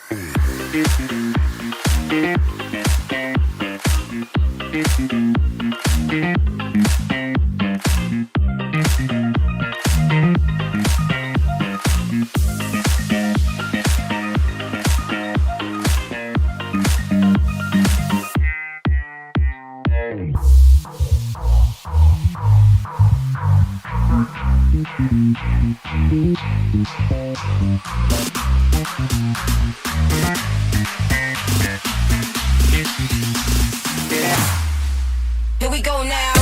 Here we go now.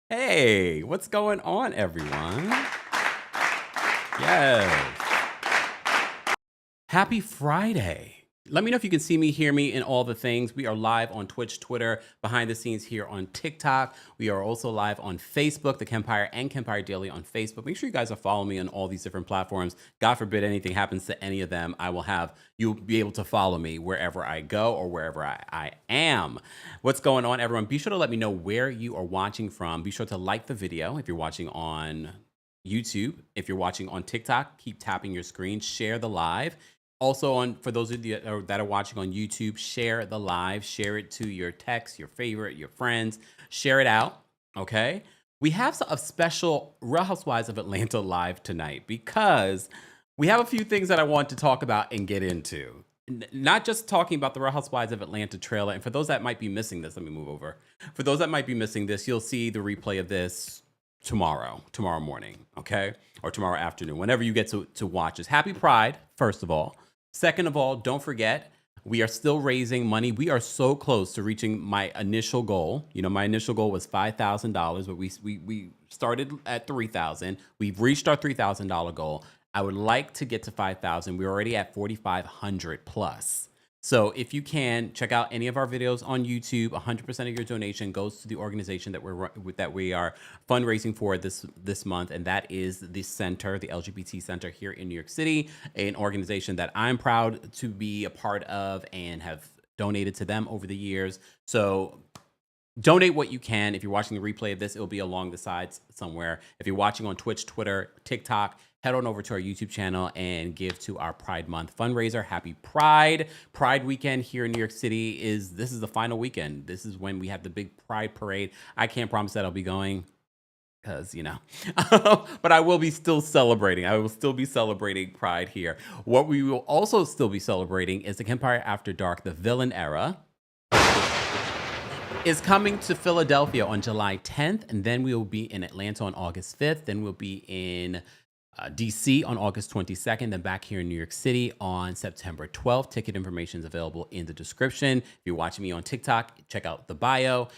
Hey, what's going on, everyone? Yes. Happy Friday. Let me know if you can see me, hear me, and all the things. We are live on Twitch, Twitter, behind the scenes here on TikTok. We are also live on Facebook, TheKempire and Kempire Daily on Facebook. Make sure you guys are following me on all these different platforms. God forbid anything happens to any of them. You'll be able to follow me wherever I go or wherever I am. What's going on, everyone? Be sure to let me know where you are watching from. Be sure to like the video if you're watching on YouTube. If you're watching on TikTok, keep tapping your screen, share the live. Also, for those of you that are watching on YouTube, share the live, share it to your text, your favorite, your friends, share it out, okay? We have a special Real Housewives of Atlanta live tonight because we have a few things that I want to talk about and get into. Not just talking about the Real Housewives of Atlanta trailer, and for those that might be missing this, let me move over. For those that might be missing this, you'll see the replay of this tomorrow morning, okay? Or tomorrow afternoon, whenever you get to watch this. Happy Pride, first of all. Second of all, don't forget, we are still raising money. We are so close to reaching my initial goal. You know, my initial goal was $5,000, but we started at $3,000. We've reached our $3,000 goal. I would like to get to 5,000. We're already at 4,500 plus. So if you can, check out any of our videos on YouTube. 100% of your donation goes to the organization that we are fundraising for this month, and that is the center, the LGBT Center here in New York City, an organization that I'm proud to be a part of and have donated to them over the years. So donate what you can. If you're watching the replay of this, it'll be along the sides somewhere. If you're watching on Twitch, Twitter, TikTok, head on over to our YouTube channel and give to our Pride Month fundraiser. Happy Pride. Pride weekend here in New York City this is the final weekend. This is when we have the big Pride parade. I can't promise that I'll be going because, you know, but I will be still celebrating. I will still be celebrating Pride here. What we will also still be celebrating is the Kempire After Dark, the villain era, is coming to Philadelphia on July 10th, and then we will be in Atlanta on August 5th. Then we'll be in DC on August 22nd, then back here in New York City on September 12th. Ticket information is available in the description. If you're watching me on TikTok, check out the bio.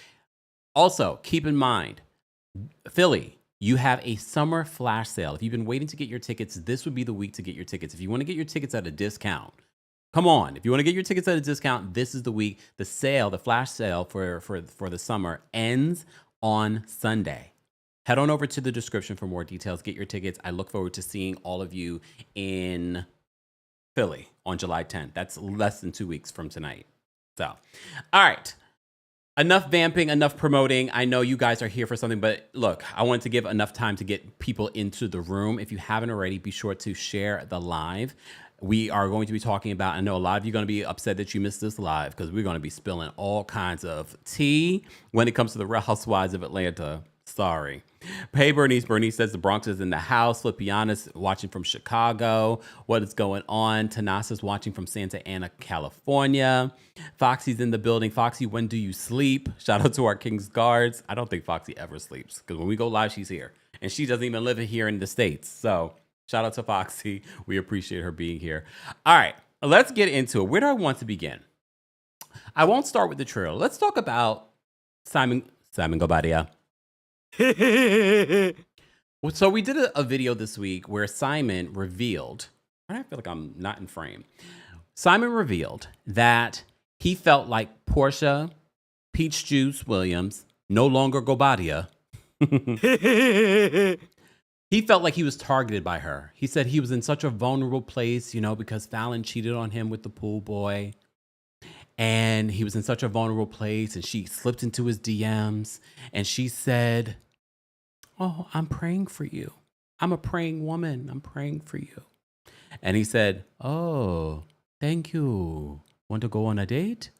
Also, keep in mind, Philly, you have a summer flash sale. If you've been waiting to get your tickets, this would be the week to get your tickets. If you want to get your tickets at a discount, come on. If you want to get your tickets at a discount, this is the week. The sale, the flash sale for the summer ends on Sunday. Head on over to the description for more details. Get your tickets. I look forward to seeing all of you in Philly on July 10th. That's less than 2 weeks from tonight. So, all right. Enough vamping, enough promoting. I know you guys are here for something, but look, I want to give enough time to get people into the room. If you haven't already, be sure to share the live. We are going to be talking about, I know a lot of you are going to be upset that you missed this live because we're going to be spilling all kinds of tea when it comes to the Real Housewives of Atlanta. Sorry. Hey, Bernice. Bernice says the Bronx is in the house. Flipiana's watching from Chicago. What is going on? Tanasa's watching from Santa Ana, California. Foxy's in the building. Foxy, when do you sleep? Shout out to our King's Guards. I don't think Foxy ever sleeps because when we go live, she's here. And she doesn't even live here in the States. So shout out to Foxy. We appreciate her being here. All right, let's get into it. Where do I want to begin? I won't start with the trailer. Let's talk about Simon Simon Guobadia. So we did a video this week where Simon revealed, I feel like I'm not in frame. Simon revealed that he felt like Portia Peach Juice Williams, no longer Guobadia. He felt like he was targeted by her. He said he was in such a vulnerable place, you know, because Fallon cheated on him with the pool boy. And he was in such a vulnerable place, and she slipped into his DMs, and she said, "Oh, I'm praying for you. I'm a praying woman. I'm praying for you." And he said, "Oh, thank you. Want to go on a date?"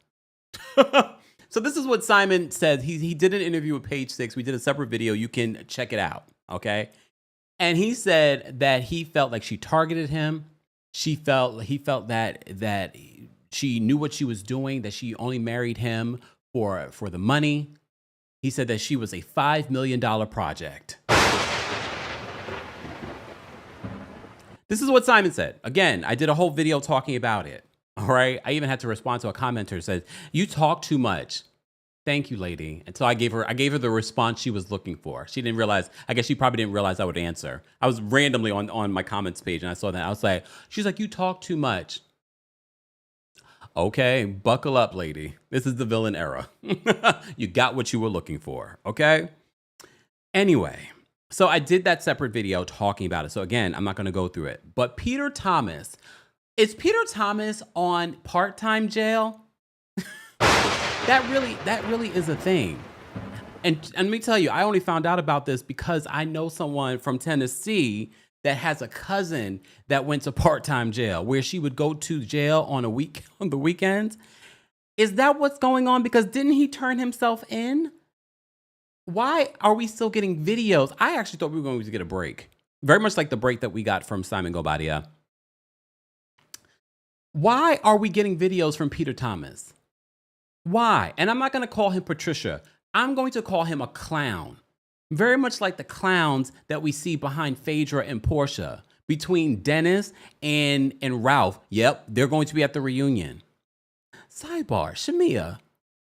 So this is what Simon said. He did an interview with Page Six. We did a separate video. You can check it out, okay? And he said that he felt like she targeted him. He felt that she knew what she was doing, that she only married him for the money. He said that she was a $5 million project. This is what Simon said. Again, I did a whole video talking about it. All right. I even had to respond to a commenter who said, "You talk too much." Thank you, lady. And so I gave her the response she was looking for. She didn't realize, I guess she probably didn't realize I would answer. I was randomly on my comments page and I saw that. I was like, she's like, "You talk too much." Okay, buckle up, lady. This is the villain era. You got what you were looking for, okay? Anyway, so I did that separate video talking about it. So again, I'm not going to go through it. But Peter Thomas, is Peter Thomas on part-time jail? That really is a thing. And let me tell you, I only found out about this because I know someone from Tennessee that has a cousin that went to part-time jail, where she would go to jail on the weekends. Is that what's going on? Because didn't he turn himself in? Why are we still getting videos? I actually thought we were going to get a break. Very much like the break that we got from Simon Guobadia. Why are we getting videos from Peter Thomas? Why? And I'm not going to call him Patricia. I'm going to call him a clown. Very much like the clowns that we see behind Phaedra and Portia, between Dennis and Ralph. Yep, they're going to be at the reunion. Sidebar, Shamia,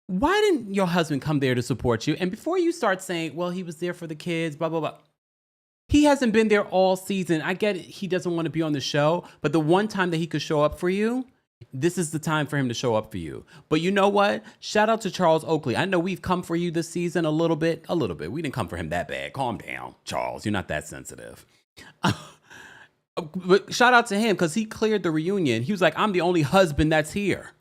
why didn't your husband come there to support you? And before you start saying, well, he was there for the kids, blah, blah, blah. He hasn't been there all season. I get it, he doesn't want to be on the show, but the one time that he could show up for you, this is the time for him to show up for you. But you know what? Shout out to Charles Oakley. I know we've come for you this season a little bit. We didn't come for him that bad. Calm down, Charles. You're not that sensitive. But shout out to him because he cleared the reunion. He was like, "I'm the only husband that's here."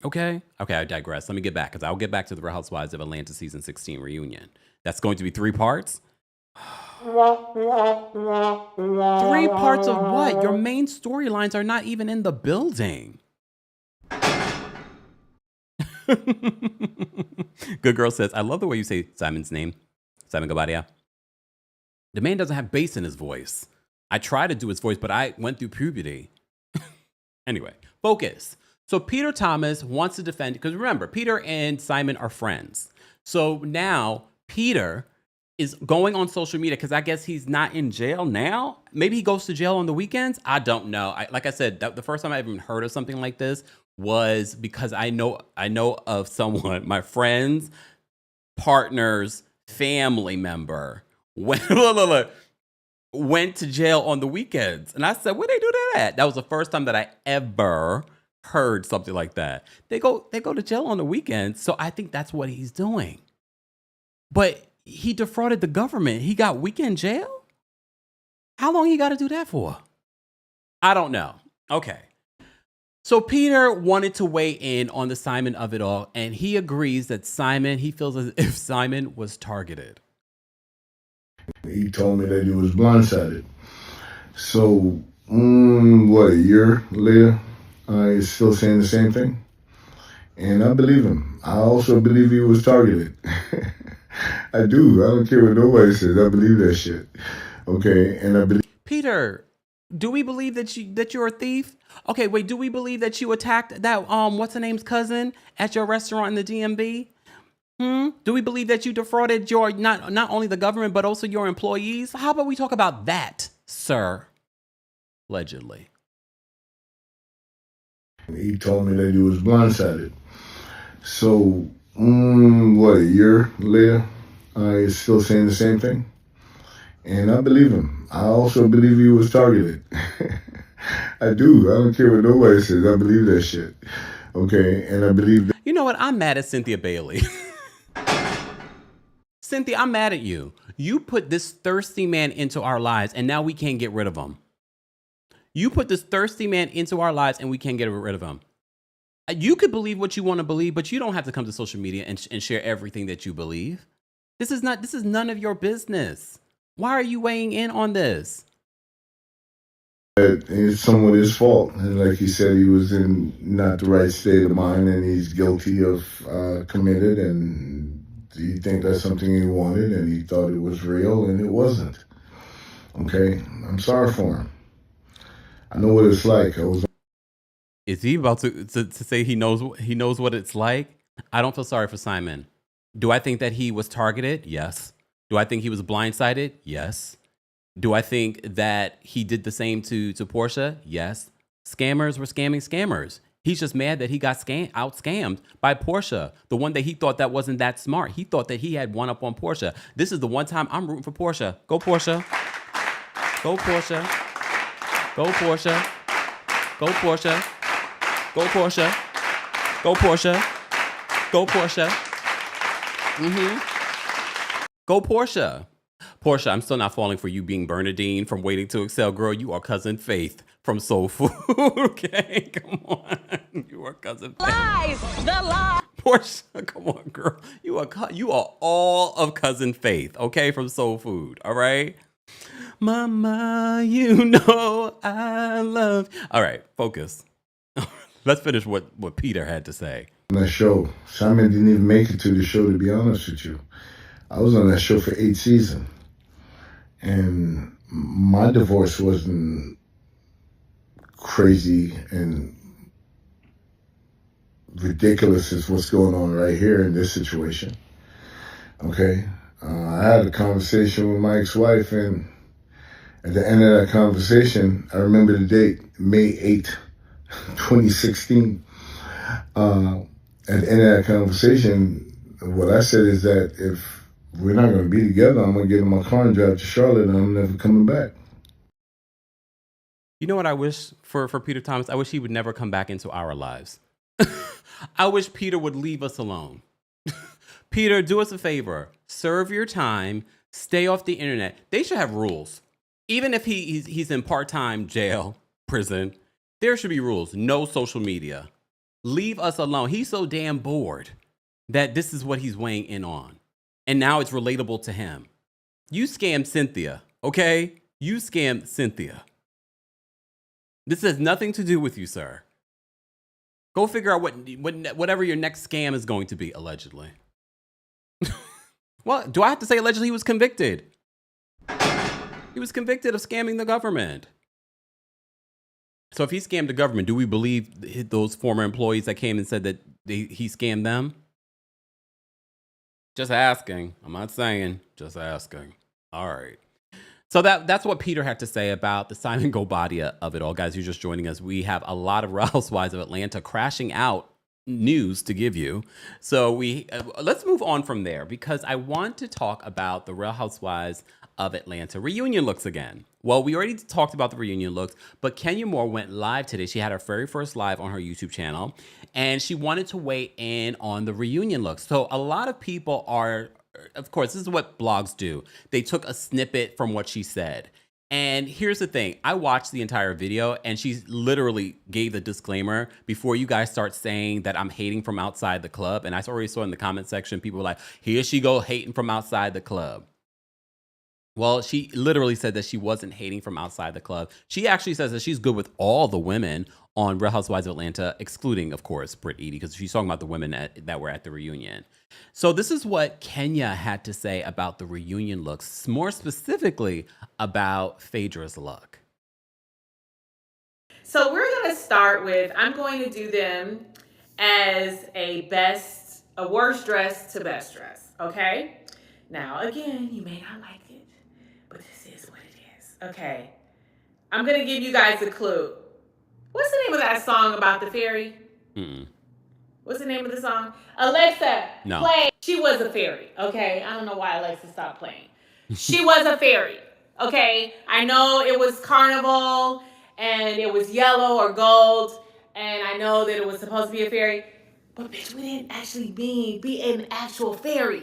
Okay, I digress. Let me get back because I'll get back to the Real Housewives of Atlanta season 16 reunion. That's going to be 3 parts. 3 parts of what? Your main storylines are not even in the building. Good Girl says, "I love the way you say Simon's name, Simon Guobadia. The man doesn't have bass in his voice. I try to do his voice, but I went through puberty." Anyway, focus. So Peter Thomas wants to defend, because remember, Peter and Simon are friends. So now Peter is going on social media because I guess he's not in jail now. Maybe he goes to jail on the weekends. I don't know. Like I said, the first time I even heard of something like this was because I know of someone, my friend's partner's family member went to jail on the weekends. And I said, where they do that at? That was the first time that I ever heard something like that. They go to jail on the weekends. So I think that's what he's doing. But he defrauded the government. He got weekend jail? How long he got to do that for? I don't know. Okay. So Peter wanted to weigh in on the Simon of it all, and he agrees that he feels as if Simon was targeted. He told me that he was blindsided. So, a year later, he's still saying the same thing. And I believe him. I also believe he was targeted. I do. I don't care what nobody says. I believe that shit. Okay, and I believe. Peter, do we believe that you're a thief? Okay, wait. Do we believe that you attacked that what's her name's cousin at your restaurant in the DMV? Do we believe that you defrauded your not only the government but also your employees? How about we talk about that, sir? Allegedly. He told me that he was blindsided. So, what, a year later, he's still saying the same thing? And I believe him. I also believe he was targeted. I do. I don't care what nobody says. I believe that shit. Okay, and I believe that. You know what? I'm mad at Cynthia Bailey. Cynthia, I'm mad at you. You put this thirsty man into our lives, and now we can't get rid of him. You put this thirsty man into our lives, and we can't get rid of him. You could believe what you want to believe, but you don't have to come to social media and share everything that you believe. This is none of your business. Why are you weighing in on this? It's somewhat his fault. And like he said, he was in not the right state of mind, and he's guilty of committed, and he think that's something he wanted, and he thought it was real, and it wasn't. Okay? I'm sorry for him. I know what it's like. Is he about to say he knows what it's like? I don't feel sorry for Simon. Do I think that he was targeted? Yes. Do I think he was blindsided? Yes. Do I think that he did the same to Portia? Yes. Scammers were scamming scammers. He's just mad that he got out scammed by Portia, the one that he thought that wasn't that smart. He thought that he had one up on Portia. This is the one time I'm rooting for Portia. Go Portia. Go Portia. Go Portia. Go Portia. Go Portia. Go Portia. Go Portia. Go Portia. Portia, I'm still not falling for you being Bernadine from Waiting to Excel. Girl, you are Cousin Faith from Soul Food. Okay, come on. You are Cousin Faith. Lies! The lie! Portia, come on, girl. You are all of Cousin Faith, okay, from Soul Food, all right? Mama, you know I love. All right, focus. Let's finish what Peter had to say. On that show, Simon didn't even make it to the show, to be honest with you. I was on that show for 8 seasons. And my divorce wasn't crazy and ridiculous as what's going on right here in this situation. Okay? I had a conversation with my ex-wife, and at the end of that conversation, I remember the date, May 8th, 2016. At the end of that conversation, what I said is that if we're not going to be together, I'm going to get in my car and drive to Charlotte, and I'm never coming back. You know what I wish for Peter Thomas? I wish he would never come back into our lives. I wish Peter would leave us alone. Peter, do us a favor. Serve your time. Stay off the internet. They should have rules. Even if he's in part-time jail, prison, there should be rules. No social media. Leave us alone. He's so damn bored that this is what he's weighing in on. And now it's relatable to him. You scammed Cynthia, okay? You scammed Cynthia. This has nothing to do with you, sir. Go figure out whatever your next scam is going to be, allegedly. Well, do I have to say allegedly? He was convicted. He was convicted of scamming the government. So if he scammed the government, do we believe those former employees that came and said that he scammed them? Just asking. I'm not saying. Just asking. All right. So that's what Peter had to say about the Simon Guobadia of it all. Guys, you're just joining us. We have a lot of Real Housewives of Atlanta crashing out news to give you. So let's move on from there, because I want to talk about the Real Housewives of Atlanta reunion looks again. Well, we already talked about the reunion looks, but Kenya Moore went live today. She had her very first live on her YouTube channel, and she wanted to weigh in on the reunion looks. So a lot of people are, of course, this is what blogs do. They took a snippet from what she said. And here's the thing. I watched the entire video, and she literally gave the disclaimer before you guys start saying that I'm hating from outside the club. And I already saw in the comment section, people were like, here she go hating from outside the club. Well, she literally said that she wasn't hating from outside the club. She actually says that she's good with all the women on Real Housewives of Atlanta, excluding, of course, Britt Edie, because she's talking about the women that were at the reunion. So this is what Kenya had to say about the reunion looks, more specifically about Phaedra's look. So we're going to start with, I'm going to do them as a worst dress to best dress, okay? Now, again, you may not like it, but this is what it is. Okay. I'm going to give you guys a clue. What's the name of that song about the fairy? What's the name of the song? Alexa, No. play. She was a fairy, okay? I don't know why Alexa stopped playing. She was a fairy, okay? I know it was carnival and it was yellow or gold, and I know that it was supposed to be a fairy, but bitch, we didn't actually be an actual fairy.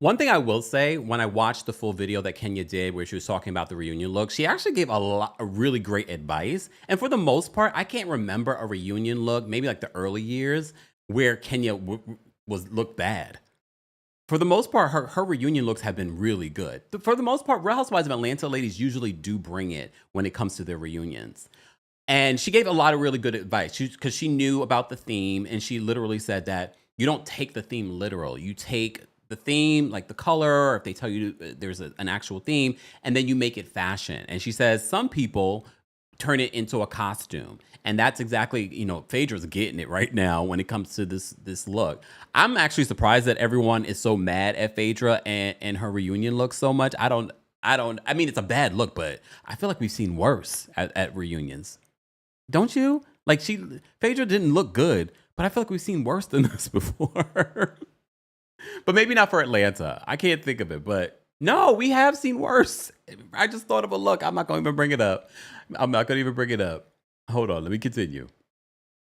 One thing I will say, when I watched the full video that Kenya did where she was talking about the reunion look, she actually gave a really great advice. And for the most part, I can't remember a reunion look, maybe like the early years, where Kenya looked bad. For the most part, her reunion looks have been really good. For the most part, Real Housewives of Atlanta ladies usually do bring it when it comes to their reunions. And she gave a lot of really good advice because she knew about the theme, and she literally said that you don't take the theme literal. You take the theme, like the color, or if they tell you there's an actual theme, and then you make it fashion. And she says some people turn it into a costume. And that's exactly, Phaedra's getting it right now when it comes to this look. I'm actually surprised that everyone is so mad at Phaedra and her reunion look so much. I mean, it's a bad look, but I feel like we've seen worse at reunions. Don't you? Like Phaedra didn't look good, but I feel like we've seen worse than this before. But maybe not for Atlanta. I can't think of it, but no, we have seen worse. I just thought of a look. I'm not going to even bring it up. Hold on, let me continue.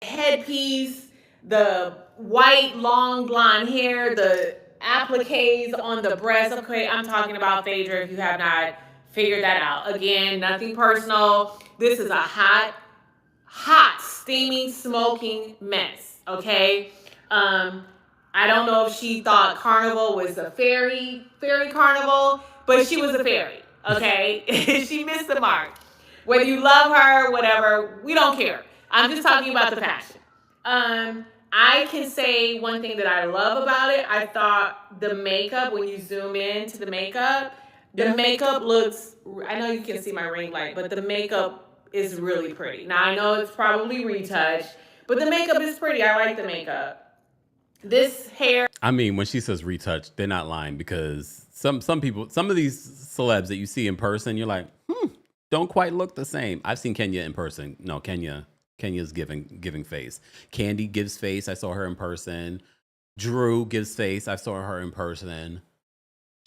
Headpiece, the white long blonde hair, the appliques on the breast. Okay, I'm talking about Phaedra if you have not figured that out. Again, nothing personal. This is a hot, steaming, smoking mess, okay? I don't know if she thought Carnival was a fairy carnival, but she was a fairy, okay? She missed the mark. Whether you love her, whatever, we don't care. I'm just talking about the fashion. I can say one thing that I love about it. I thought the makeup, when you zoom in to the makeup looks, I know you can see my ring light, but the makeup is really pretty. Now, I know it's probably retouched, but the makeup is pretty. I like the makeup. This hair. I mean, when she says retouch, they're not lying, because some people, some of these celebs that you see in person, you're like, don't quite look the same. I've seen Kenya in person. No, Kenya's giving face. Candy gives face. I saw her in person. Drew gives face. I saw her in person.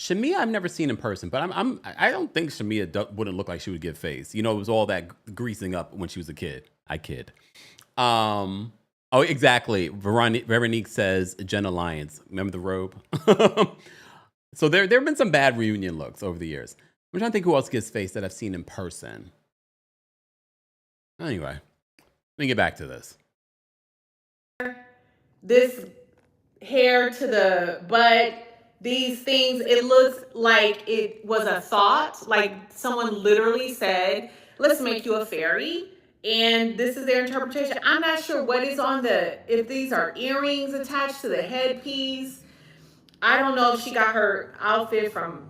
Shamia, I've never seen in person, but I don't think Shamia wouldn't look like she would give face. It was all that greasing up when she was a kid. I kid. Oh, exactly. Veronique says Jenna Lyons. Remember the robe? So there have been some bad reunion looks over the years. I'm trying to think who else gives face that I've seen in person. Anyway, let me get back to this. This hair to the butt, these things, it looks like it was a thought, like someone literally said, let's make you a fairy. And this is their interpretation. I'm not sure what is on if these are earrings attached to the headpiece. I don't know if she got her outfit from,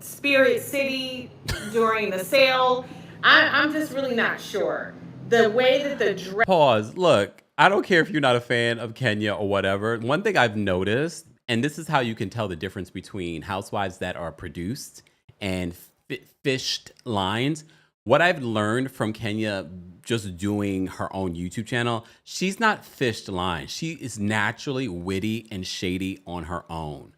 Spirit City during the sale. I'm just really not sure. The way that the dress. Pause. Look, I don't care if you're not a fan of Kenya or whatever. One thing I've noticed, and this is how you can tell the difference between housewives that are produced and fished lines. What I've learned from Kenya just doing her own YouTube channel, she's not fished lines. She is naturally witty and shady on her own.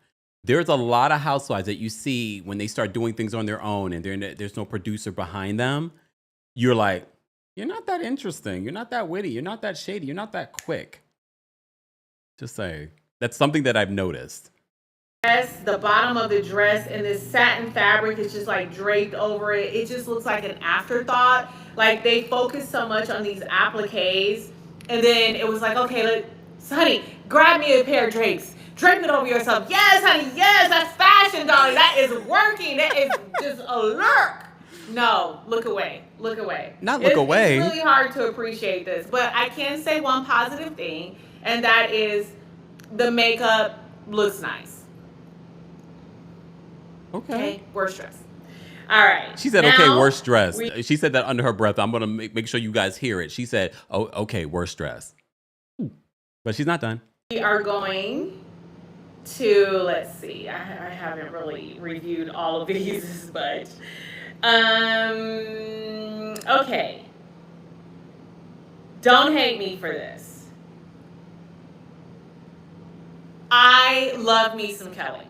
There's a lot of housewives that you see when they start doing things on their own and there's no producer behind them. You're like, you're not that interesting. You're not that witty. You're not that shady. You're not that quick. Just saying. That's something that I've noticed. The bottom of the dress and this satin fabric is just like draped over it. It just looks like an afterthought. Like they focused so much on these appliques, and then it was like, okay, honey, grab me a pair of drapes. Drape it over yourself. Yes, honey, yes, that's fashion, darling. That is working. That is just a lurk. No, look away. Look away. Not look away. It's really hard to appreciate this, but I can say one positive thing, and that is the makeup looks nice. Okay, worst dress. All right. She said, okay, worst dress. She said that under her breath. I'm going to make sure you guys hear it. She said, oh, okay, worst dress. But she's not done. We are going to, let's see. I haven't really reviewed all of these, but okay. Don't hate me for this. I love me some Kelly.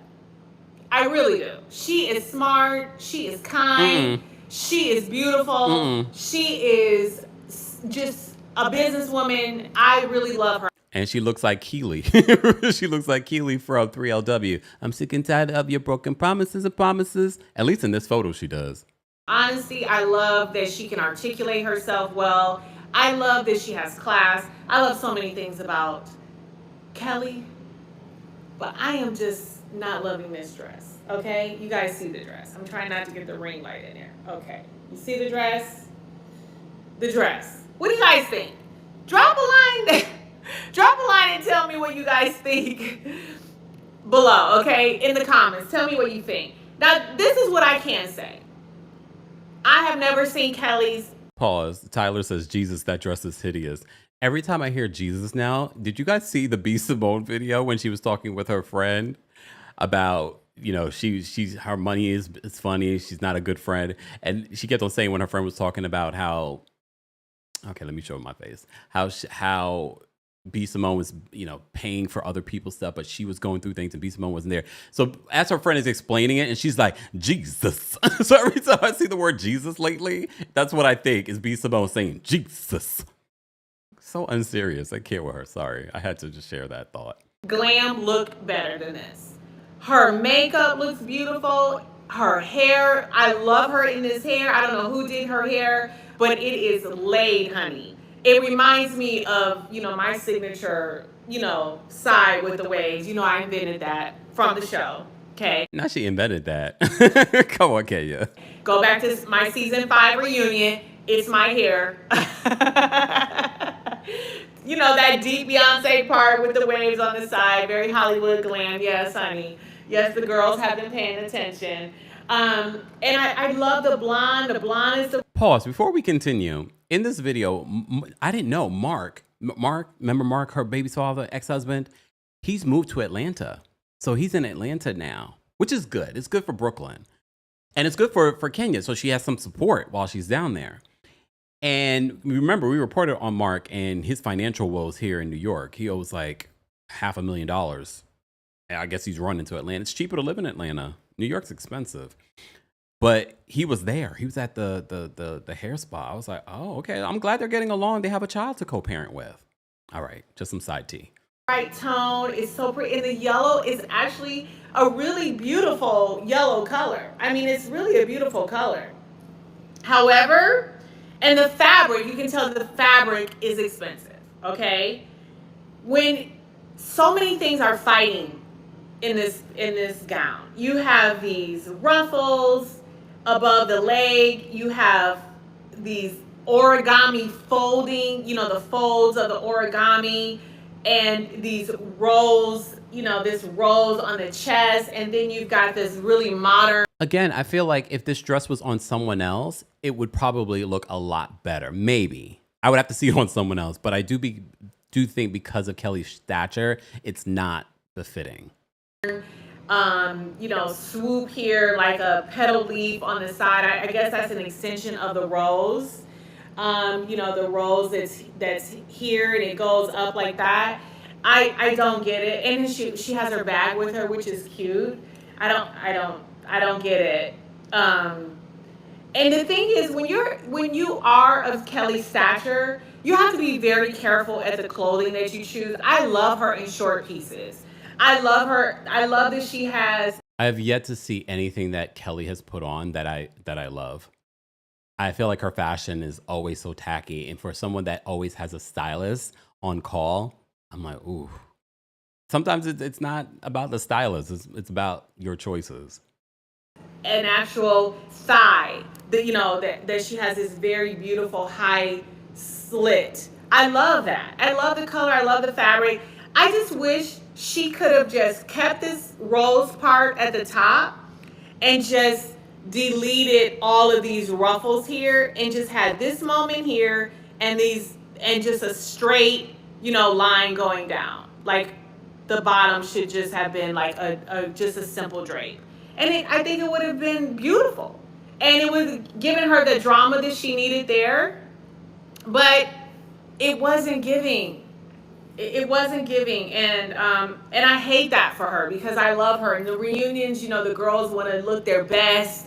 I really do. She is smart. She is kind. She is beautiful. She is just a businesswoman. I really love her. And she looks like Keely. She looks like Keely from 3LW. I'm sick and tired of your broken promises and promises. At least in this photo, she does. Honestly, I love that she can articulate herself well. I love that she has class. I love so many things about Kelly. But I am just not loving this dress, okay? You guys see the dress. I'm trying not to get the ring light in there. Okay, you see the dress? The dress. What do you guys think? Drop a line. Drop a line and tell me what you guys think below, okay? In the comments. Tell me what you think. Now, this is what I can say. I have never seen Kelly's. Pause. Tyler says, Jesus, that dress is hideous. Every time I hear Jesus now, did you guys see the B. Simone video when she was talking with her friend about, you know, her money is funny. She's not a good friend. And she kept on saying when her friend was talking about how, okay, let me show my face, how B. Simone was, you know, paying for other people's stuff, but she was going through things and B. Simone wasn't there. So as her friend is explaining it, and she's like, Jesus. So every time I see the word Jesus lately, that's what I think is B. Simone saying, Jesus. So unserious. I can't with her. Sorry. I had to just share that thought. Glam look better than this. Her makeup looks beautiful. Her hair, I love her in this hair. I don't know who did her hair, but it is laid, honey. It reminds me of, you know, my signature, you know, side with the waves. You know, I invented that from the show. Okay. Now she invented that. Come on, Kenya. Go back to my season 5 reunion. It's my hair. You know, that deep Beyonce part with the waves on the side. Very Hollywood glam. Yes, honey. Yes, the girls have been paying attention. And I love the blonde. The blonde is the... Pause. Before we continue, in this video, I didn't know Mark, remember Mark, her baby's father, ex-husband? He's moved to Atlanta. So he's in Atlanta now, which is good. It's good for Brooklyn. And it's good for Kenya. So she has some support while she's down there. And remember, we reported on Mark and his financial woes here in New York. He owes like $500,000. And I guess he's running to Atlanta. It's cheaper to live in Atlanta. New York's expensive. But he was there. He was at the hair spa. I was like, oh, okay. I'm glad they're getting along. They have a child to co-parent with. All right. Just some side tea. Right tone is so pretty. And the yellow is actually a really beautiful yellow color. I mean, it's really a beautiful color. However, and the fabric, you can tell that the fabric is expensive, okay? When so many things are fighting in this gown. You have these ruffles above the leg. You have these origami folding, you know, the folds of the origami, and these rolls, you know, this rolls on the chest, and then you've got this really modern. Again, I feel like if this dress was on someone else, it would probably look a lot better. Maybe. I would have to see it on someone else, but I do think because of Kelly's stature, it's not befitting. You know, swoop here like a petal leaf on the side. I guess that's an extension of the rose. You know, the rose that's here and it goes up like that. I don't get it. And she has her bag with her, which is cute. I don't get it. And the thing is, when you are of Kelly's stature, you have to be very careful at the clothing that you choose. I love her in short pieces. I love her. I love that she has. I have yet to see anything that Kelly has put on that I love. I feel like her fashion is always so tacky, and for someone that always has a stylist on call, I'm like, ooh. Sometimes it's not about the stylist; it's about your choices. An actual thigh, that you know that she has this very beautiful high slit. I love that. I love the color. I love the fabric. I just wish she could have just kept this rose part at the top and just deleted all of these ruffles here and just had this moment here and just a straight, you know, line going down. Like the bottom should just have been like just a simple drape. And I think it would have been beautiful. And it would have given her the drama that she needed there. But it wasn't giving. It wasn't giving, and I hate that for her because I love her. And the reunions, you know, the girls want to look their best,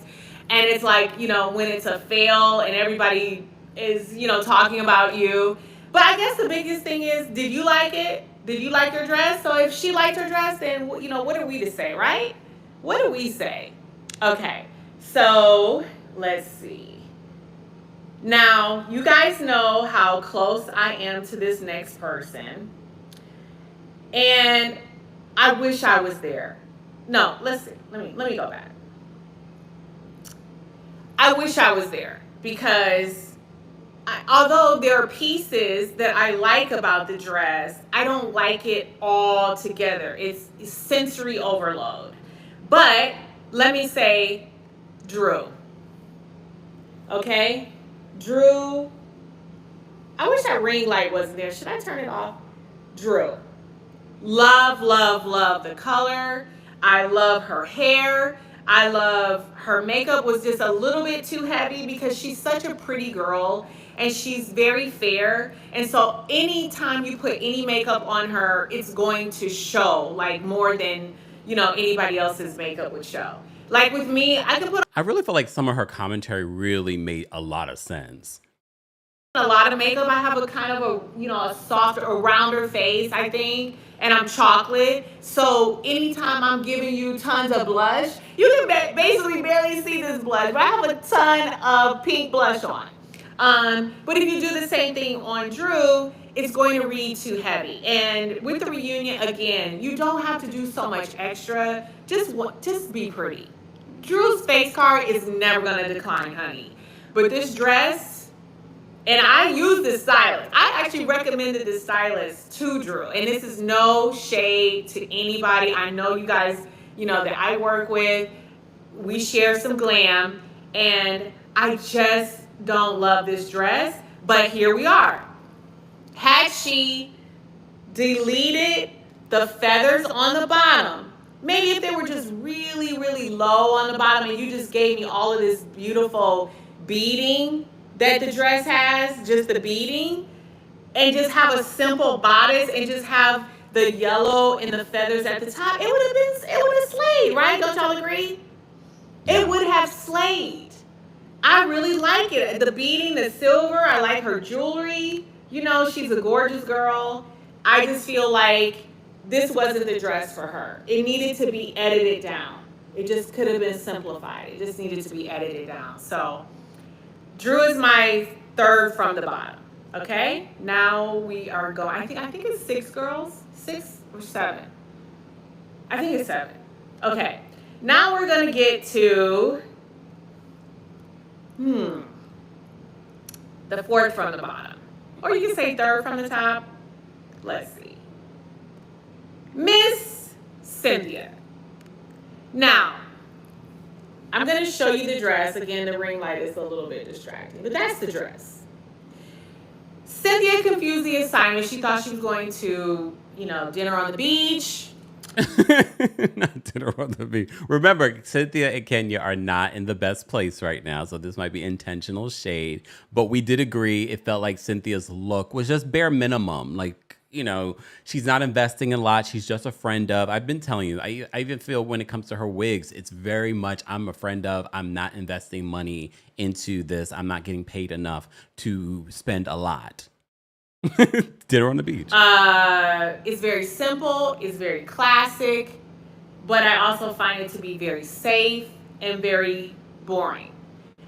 and it's like, you know, when it's a fail and everybody is, you know, talking about you. But I guess the biggest thing is, did you like it? Did you like your dress? So if she liked her dress, then, you know, what are we to say, right? What do we say? Okay, so let's see. Now, you guys know how close I am to this next person. And I wish I was there. No, let's see. Let me go back. I wish I was there because although there are pieces that I like about the dress, I don't like it all together. It's sensory overload. But let me say Drew. Okay? Drew. I wish that ring light wasn't there. Should I turn it off? Drew. Love, love, love the color. I love her hair. I love her makeup was just a little bit too heavy because she's such a pretty girl and she's very fair. And so anytime you put any makeup on her, it's going to show like more than, you know, anybody else's makeup would show. Like with me, I could put I really feel like some of her commentary really made a lot of sense. a lot of makeup. I have a kind of a, you know, a softer, a rounder face, I think, and I'm chocolate. So anytime I'm giving you tons of blush, you can basically barely see this blush, but I have a ton of pink blush on. But if you do the same thing on Drew, it's going to read too heavy. And with the reunion, again, you don't have to do so much extra. Just be pretty. Drew's face card is never going to decline, honey. But this dress, and I use this stylist. I actually recommended this stylist to Drew. And this is no shade to anybody. I know you guys, you know, that I work with. We share some glam. And I just don't love this dress. But here we are. Had she deleted the feathers on the bottom, maybe if they were just really, really low on the bottom and you just gave me all of this beautiful beading that the dress has, just the beading, and just have a simple bodice and just have the yellow and the feathers at the top, it would have slayed, right? Don't y'all agree? It would have slayed. I really like it. The beading, the silver, I like her jewelry. You know, she's a gorgeous girl. I just feel like this wasn't the dress for her. It needed to be edited down. It just could have been simplified. It just needed to be edited down. So Drew is my third from the bottom. Okay? Now we are going, I think it's 6 girls. 6 or 7. I think it's 7. Okay. Now we're going to get to the fourth from the bottom. Or you can say third from the top. Let's see. Miss Cynthia. Now, I'm going to show you the dress. Again, the ring light is a little bit distracting, but that's the dress. Cynthia confused the assignment. She thought she was going to, you know, dinner on the beach. Not dinner on the beach. Remember, Cynthia and Kenya are not in the best place right now, so this might be intentional shade. But we did agree it felt like Cynthia's look was just bare minimum. Like, you know, she's not investing a lot. She's just a friend of. I've been telling you, I even feel when it comes to her wigs, it's very much I'm a friend of. I'm not investing money into this. I'm not getting paid enough to spend a lot. Dinner on the beach. It's very simple. It's very classic. But I also find it to be very safe and very boring,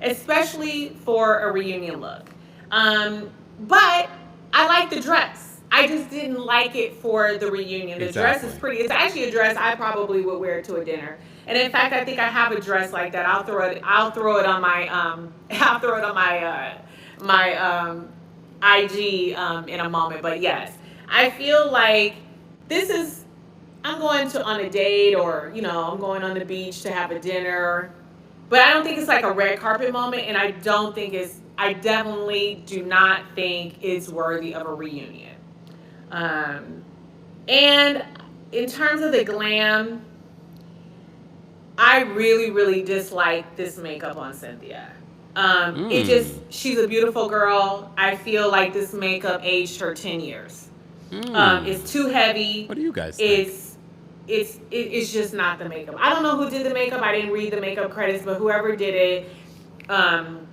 especially for a reunion look. But I like the dress. I just didn't like it for the reunion. The dress is pretty. It's actually a dress I probably would wear to a dinner. And in fact, I think I have a dress like that. I'll throw it on my IG in a moment. But yes, I feel like this is, I'm going on a date, or, you know, I'm going on the beach to have a dinner. But I don't think it's like a red carpet moment, and I definitely do not think it's worthy of a reunion. And in terms of the glam, I really, really dislike this makeup on Cynthia. It just, she's a beautiful girl. I feel like this makeup aged her 10 years. It's too heavy. What do you guys think? It's just not the makeup. I don't know who did the makeup. I didn't read the makeup credits, but whoever did it, I'm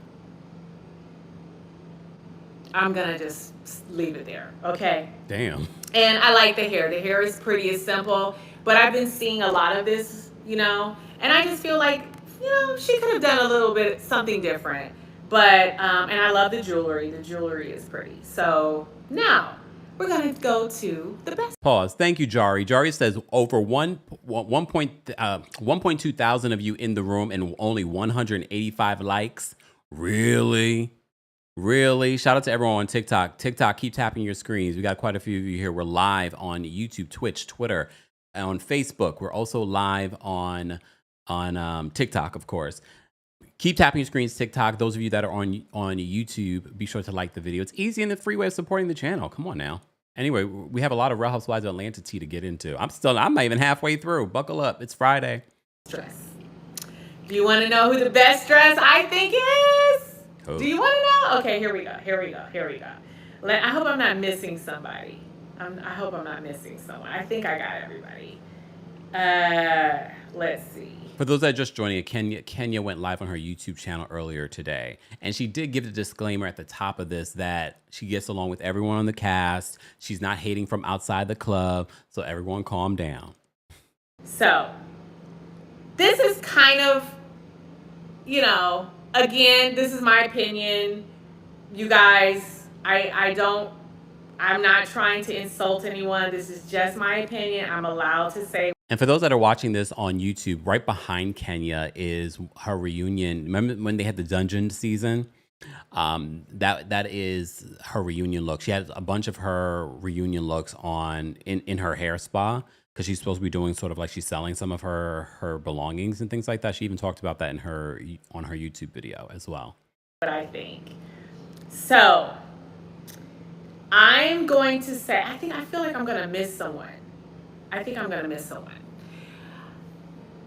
gonna just leave it there. Okay. Damn. And I like the hair. The hair is pretty, it's simple. But I've been seeing a lot of this, you know, and I just feel like, you know, she could have done a little bit something different. But and I love the jewelry. The jewelry is pretty. So now we're gonna go to the best. Pause. Thank you, Jari. Jari says over 1.2 thousand of you in the room and only 185 likes. Really? Really? Shout out to everyone on TikTok. TikTok, keep tapping your screens. We got quite a few of you here. We're live on YouTube, Twitch, Twitter, on Facebook. We're also live on TikTok, of course. Keep tapping your screens, TikTok. Those of you that are on YouTube, be sure to like the video. It's easy and the free way of supporting the channel. Come on now. Anyway, we have a lot of Real Housewives of Atlanta tea to get into. I'm not even halfway through. Buckle up. It's Friday. Dress. Do you want to know who the best dress I think is? Do you want to know? Okay, here we go. I hope I'm not missing somebody. I hope I'm not missing someone. I think I got everybody. Let's see. For those that are just joining, Kenya went live on her YouTube channel earlier today, and she did give the disclaimer at the top of this that she gets along with everyone on the cast. She's not hating from outside the club, so everyone calm down. So, this is kind of, you know, again, this is my opinion. You guys, I'm not trying to insult anyone. This is just my opinion. I'm allowed to say. And for those that are watching this on YouTube, right behind Kenya is her reunion. Remember when they had the dungeon season? That is her reunion look. She had a bunch of her reunion looks on in her hair spa, because she's supposed to be doing sort of like she's selling some of her belongings and things like that. She even talked about that on her YouTube video as well. What I think. So I'm going to say, I feel like I'm going to miss someone.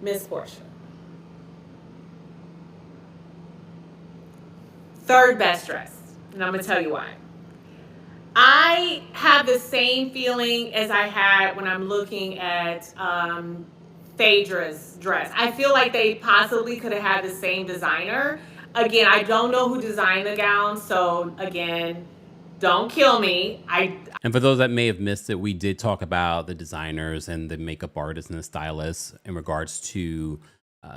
Miss Portia. Third best dress. And I'm going to tell you why. I have the same feeling as I had when I'm looking at Phaedra's dress. I feel like they possibly could have had the same designer. Again, I don't know who designed the gown, so again, don't kill me. And for those that may have missed it, we did talk about the designers and the makeup artists and the stylists in regards to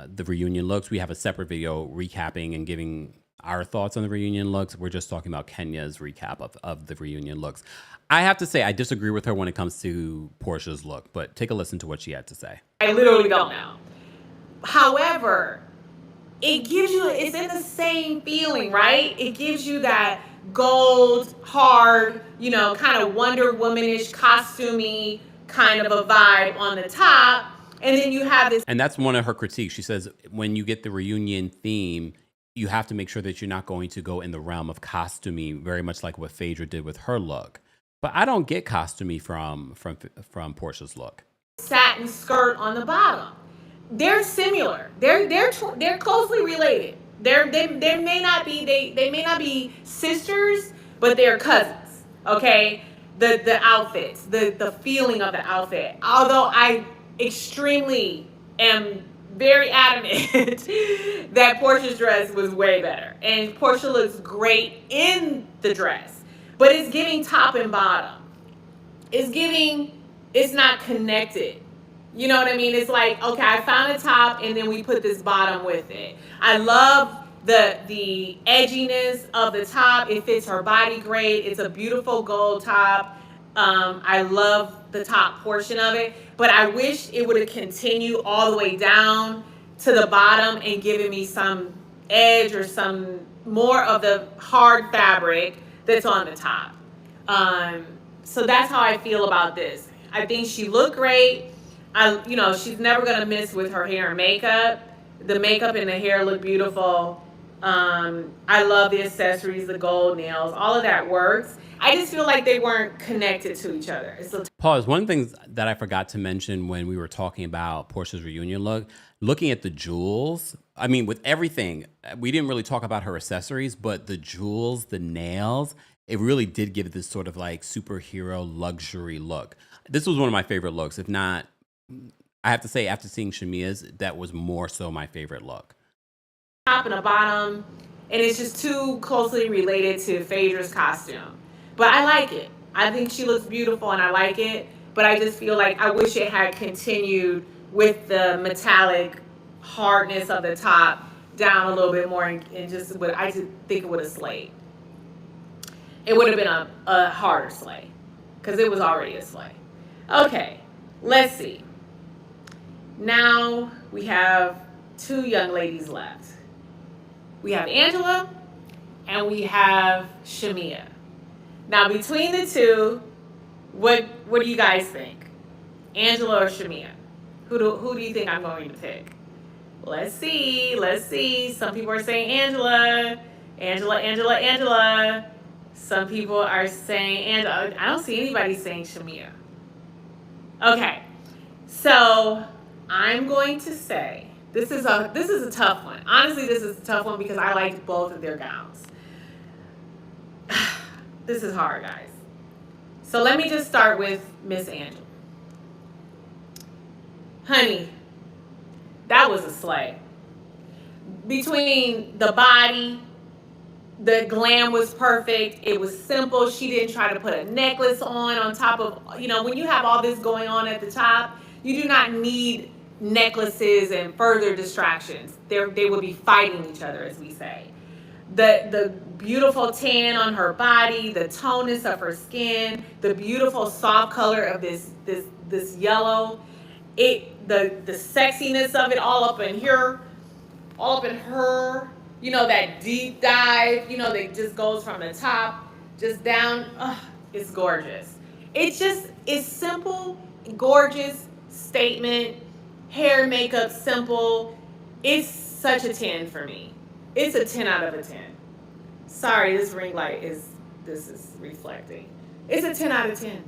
the reunion looks. We have a separate video recapping and giving our thoughts on the reunion looks. We're just talking about Kenya's recap of the reunion looks. I have to say, I disagree with her when it comes to Portia's look, but take a listen to what she had to say. I literally don't know. However, it's in the same feeling, right? It gives you that gold, hard, you know, kind of Wonder Womanish, costumey kind of a vibe on the top. And then you have this. And that's one of her critiques. She says, when you get the reunion theme, you have to make sure that you're not going to go in the realm of costumey, very much like what Phaedra did with her look. But I don't get costumey from Portia's look. Satin skirt on the bottom. They're similar. They're closely related. They may not be sisters, but they're cousins. Okay? The outfits, the feeling of the outfit. Although I extremely am very adamant that Portia's dress was way better. And Portia looks great in the dress. But it's giving top and bottom. It's not connected. You know what I mean? It's like, okay, I found a top and then we put this bottom with it. I love the edginess of the top. It fits her body great. It's a beautiful gold top. I love the top portion of it, but I wish it would have continued all the way down to the bottom and given me some edge or some more of the hard fabric that's on the top. So that's how I feel about this. I think she looked great. She's never gonna miss with her hair and makeup. The makeup and the hair look beautiful. I love the accessories, the gold nails, all of that works. I just feel like they weren't connected to each other. It's a Pause. One of the things that I forgot to mention when we were talking about Portia's reunion look, looking at the jewels. I mean, with everything, we didn't really talk about her accessories, but the jewels, the nails, it really did give it this sort of like superhero luxury look. This was one of my favorite looks. If not, I have to say, after seeing Shamia's, that was more so my favorite look. top and a bottom, and it's just too closely related to Phaedra's costume. But I like it. I think she looks beautiful, and I like it. But I just feel like I wish it had continued with the metallic hardness of the top down a little bit more, and just would I just think it would have slayed. It would have been a harder slay because it was already a slay. Okay, let's see. Now we have two young ladies left. We have Angela and we have Shamia. Now between the two, what do you guys think? Angela or Shamia? Who do you think I'm going to pick? Let's see. Some people are saying Angela. Angela. Some people are saying Angela. I don't see anybody saying Shamia. Okay, so I'm going to say this is a tough one. Honestly, this is a tough one because I liked both of their gowns. This is hard, guys. So let me just start with Miss Angela. Honey, that was a slay. Between the body, the glam was perfect. It was simple. She didn't try to put a necklace on top of, when you have all this going on at the top, you do not need necklaces and further distractions. They would be fighting each other, as we say. The beautiful tan on her body, the toneness of her skin, the beautiful soft color of this yellow, the sexiness of it all up in here, all up in her, that deep dive, that just goes from the top just down. It's gorgeous. It's simple, gorgeous statement, hair, makeup, simple. It's such a 10 for me. It's a 10 out of a 10. Sorry, this ring light is reflecting. It's a 10 out of 10.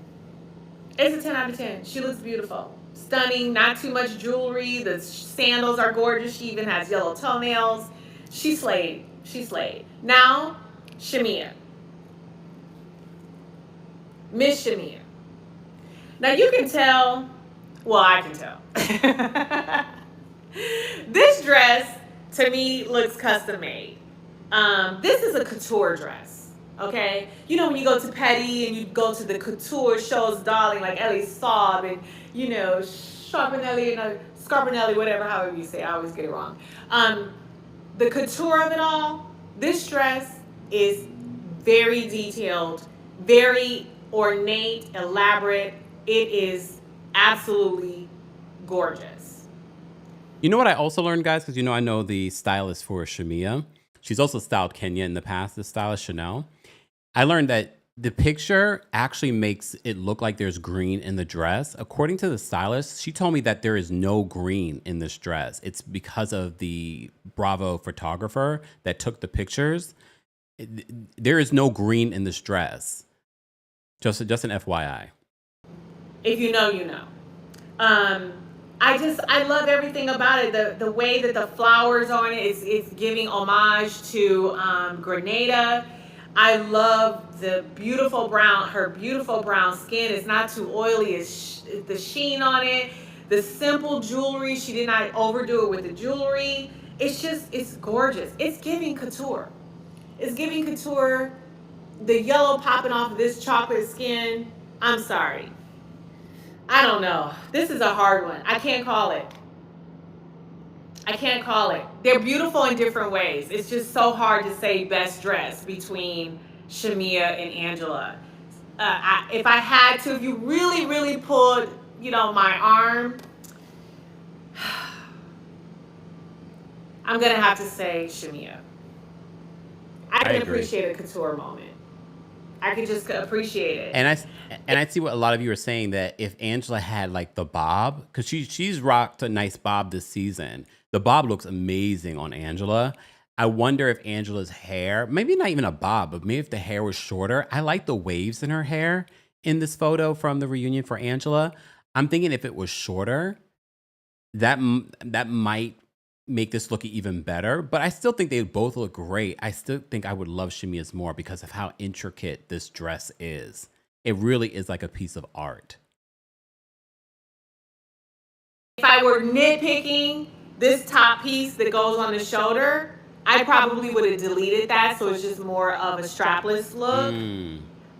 It's a 10 out of 10. She looks beautiful. Stunning, not too much jewelry. The sandals are gorgeous. She even has yellow toenails. She slayed. Now, Shamia. Miss Shamia. Now you can tell, well, I can tell. This dress, to me, looks custom made. This is a couture dress, okay? When you go to Petty and you go to the couture shows, darling, like Ellie Saab and, Scarpinelli, whatever, however you say it. I always get it wrong. The couture of it all, this dress is very detailed, very ornate, elaborate. It is absolutely gorgeous. You know what I also learned, guys? Because I know the stylist for Shamia. She's also styled Kenya in the past, the stylist Chanel. I learned that the picture actually makes it look like there's green in the dress. According to the stylist, she told me that there is no green in this dress. It's because of the Bravo photographer that took the pictures. There is no green in this dress. Just an FYI. If you know, you know. I love everything about it. The way that the flowers on it is giving homage to Grenada. I love the beautiful brown, her beautiful brown skin. It's not too oily. It's the sheen on it. The simple jewelry. She did not overdo it with the jewelry. It's gorgeous. It's giving couture. It's giving couture. The yellow popping off of this chocolate skin. I'm sorry. I don't know. This is a hard one. I can't call it. They're beautiful in different ways. It's just so hard to say best dress between Shamia and Angela. If I had to, if you really, really pulled, my arm, I'm going to have to say Shamia. I can appreciate a couture moment. I could just appreciate it. And I see what a lot of you are saying, that if Angela had like the bob, because she's rocked a nice bob this season. The bob looks amazing on Angela. I wonder if Angela's hair, maybe not even a bob, but maybe if the hair was shorter. I like the waves in her hair in this photo from the reunion for Angela. I'm thinking if it was shorter, that might make this look even better. But I still think they both look great. I still think I would love Shamia's more because of how intricate this dress is. It really is like a piece of art. If I were nitpicking this top piece that goes on the shoulder, I probably would have deleted that so it's just more of a strapless look.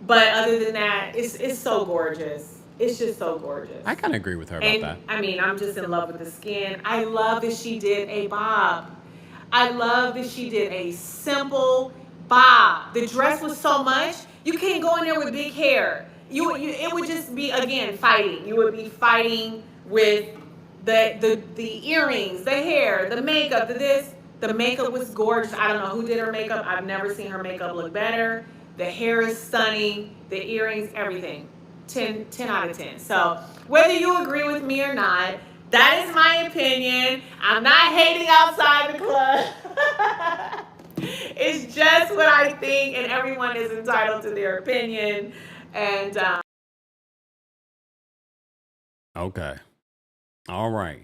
But other than that, it's so gorgeous. It's just so gorgeous. I kind of agree with her about that. I mean, I'm just in love with the skin. I love that she did a bob. I love that she did a simple bob. The dress was so much, you can't go in there with big hair. It would just be, again, fighting. You would be fighting with the earrings, the hair, the makeup, the makeup was gorgeous. I don't know who did her makeup. I've never seen her makeup look better. The hair is stunning. The earrings, everything. 10 out of 10. So whether you agree with me or not, that is my opinion. I'm not hating outside the club. It's just what I think, and everyone is entitled to their opinion. And Okay. All right.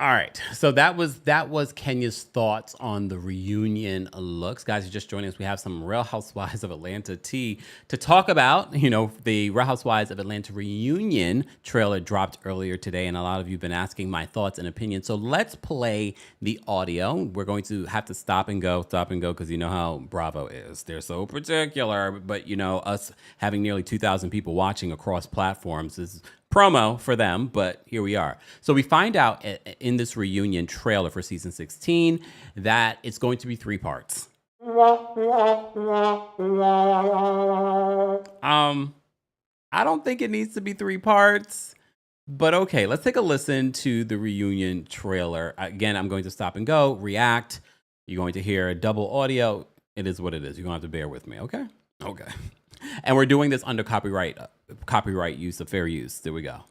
All right. So that was Kenya's thoughts on the reunion looks. Guys, you're just joining us. We have some Real Housewives of Atlanta tea to talk about. You know, the Real Housewives of Atlanta reunion trailer dropped earlier today, and a lot of you have been asking my thoughts and opinions. So let's play the audio. We're going to have to stop and go, because you know how Bravo is. They're so particular, but you know, us having nearly 2,000 people watching across platforms is promo for them, but here we are. So we find out in this reunion trailer for season 16 that it's going to be 3 parts. I don't think it needs to be 3 parts, but okay, let's take a listen to the reunion trailer. Again, I'm going to stop and go, react. You're going to hear a double audio. It is what it is. You're going to have to bear with me, okay? Okay. And we're doing this under copyright use of fair use. There we go.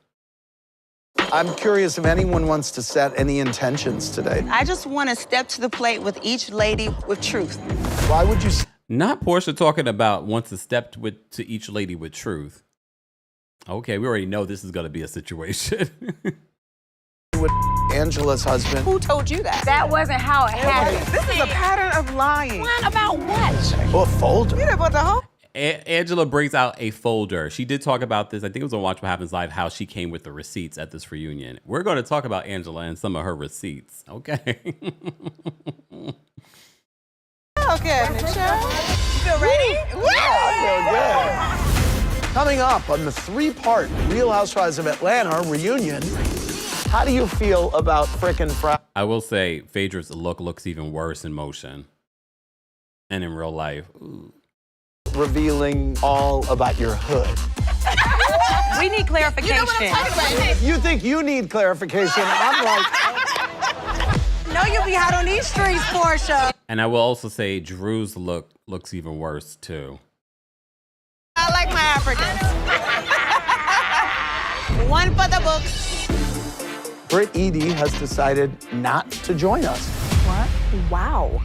I'm curious if anyone wants to set any intentions today. I just want to step to the plate with each lady with truth. Why would you? Not Portia talking about wants to step to each lady with truth. Okay, we already know this is going to be a situation. With Angela's husband. Who told you that? That wasn't how it happened. This is a pattern of lying. Lying about what? Oh, a folder. You know about the whole? Angela brings out a folder. She did talk about this. I think it was on Watch What Happens Live, how she came with the receipts at this reunion. We're going to talk about Angela and some of her receipts. Okay. Okay, Michelle. You feel ready? I feel good. Coming up on the 3-part Real Housewives of Atlanta reunion, how do you feel about frickin' Friday? I will say Phaedra's look looks even worse in motion and in real life. Ooh. Revealing all about your hood. We need clarification. You know what I'm talking about? You think you need clarification? I'm like, No, you'll be hot on these streets, Portia. And I will also say Drew's look looks even worse too. I like my Africans. One for the books. Britt Edie has decided not to join us. What? Wow.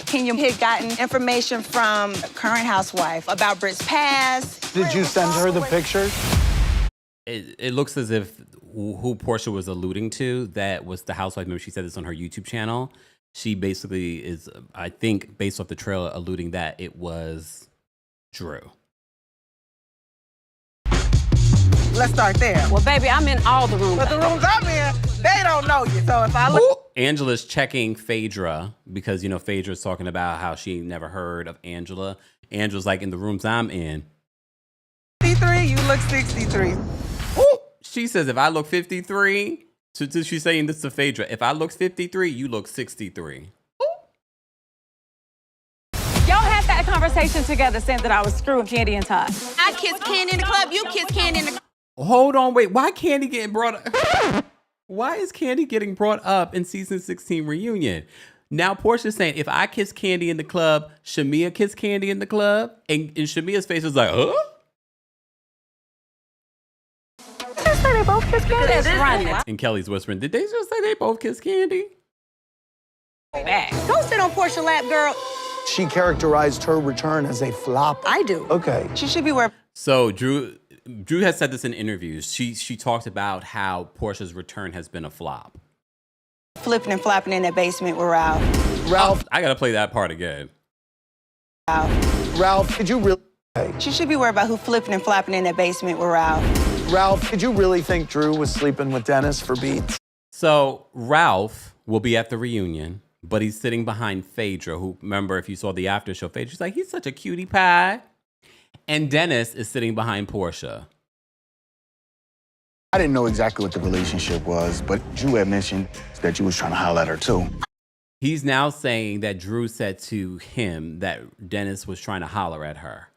Can you have gotten information from a current housewife about Britt's past? Did you send her the pictures? It looks as if who Portia was alluding to, that was the housewife. Remember, she said this on her YouTube channel. She basically is, I think, based off the trailer, alluding that it was Drew. Let's start there. Well, baby, I'm in all the rooms. But the rooms I'm in, they don't know you. So if I look... Ooh. Angela's checking Phaedra because, you know, Phaedra's talking about how she never heard of Angela. Angela's like, in the rooms I'm in. 53, you look 63. Ooh. She says, if I look 53, so she's saying this to Phaedra, if I look 53, you look 63. Y'all had that conversation together saying that I was screwing Candy and Todd. I kiss Candy in the club, you kiss Candy in the club. Hold on, wait. Why Candy getting brought up? Why is Candy getting brought up in season 16 reunion? Now Portia's saying, if I kiss Candy in the club, Shamia kissed Candy in the club? And Shamia's face was like, huh? Did they say they both kissed Candy? That's running. And Kelly's whispering, did they just say they both kissed Candy? back. Go sit on Portia lap, girl. She characterized her return as a flop. I do. Okay. She should be where. So Drew has said this in interviews. She talked about how Portia's return has been a flop. Flipping and flopping in that basement with Ralph. Ralph, I gotta play that part again. Ralph, did you really? She should be worried about who flipping and flopping in that basement with Ralph. Ralph, did you really think Drew was sleeping with Dennis for beats? So Ralph will be at the reunion, but he's sitting behind Phaedra, who, remember, if you saw the after show, Phaedra's like, he's such a cutie pie. And Dennis is sitting behind Portia. I didn't know exactly what the relationship was, but Drew had mentioned that you was trying to holler at her too. He's now saying that Drew said to him that Dennis was trying to holler at her.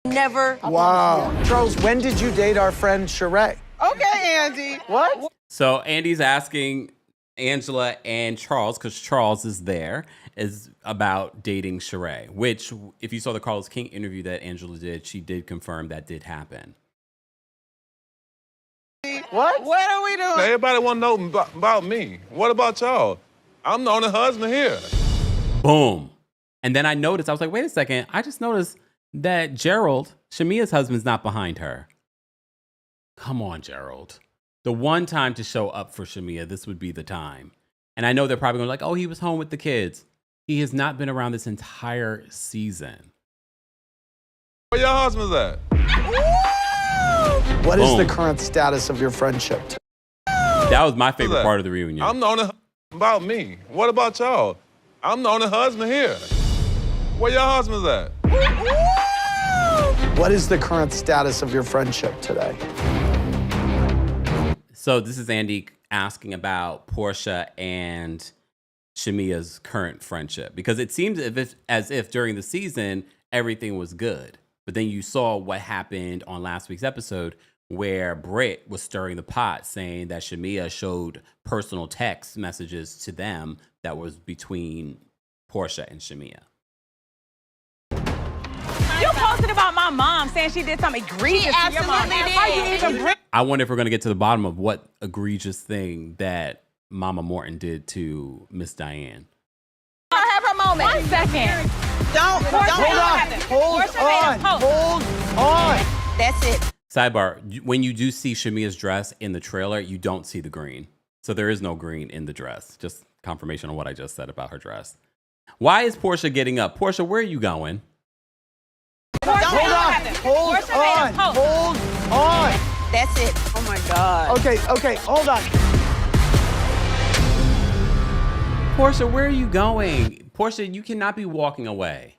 Never. Wow. Charles, when did you date our friend Sheree? Okay, Andy. What? So Andy's asking Angela and Charles, because Charles is there, is about dating Sheree, which, if you saw the Carlos King interview that Angela did, she did confirm that did happen. What? What are we doing? Now, everybody want to know about me. What about y'all? I'm the only husband here. Boom. And then I noticed, I was like, wait a second. I just noticed that Gerald, Shamia's husband's not behind her. Come on, Gerald. The one time to show up for Shamia, this would be the time. And I know they're probably going to be like, oh, he was home with the kids. He has not been around this entire season. Where your husband's at? What is the Boom. current status of your friendship? That was my favorite part of the reunion. I'm the only about me. What about y'all? I'm the only husband here. Where your husband's at? What is the current status of your friendship today? So this is Andy asking about Portia and Shamia's current friendship, because it seems as if during the season everything was good, but then you saw what happened on last week's episode where Britt was stirring the pot, saying that Shamia showed personal text messages to them that was between Portia and Shamia. You posted about my mom saying she did something egregious to your mom. How you even bring I wonder if we're going to get to the bottom of what egregious thing that Mama Morton did to Miss Diane. I have her moment? 1 second. Don't. Hold on. That's it. Sidebar, when you do see Shamia's dress in the trailer, you don't see the green. So there is no green in the dress. Just confirmation on what I just said about her dress. Why is Portia getting up? Portia, where are you going? Hold on. That's it. Oh my God. Okay, hold on. Portia, where are you going? Portia, you cannot be walking away.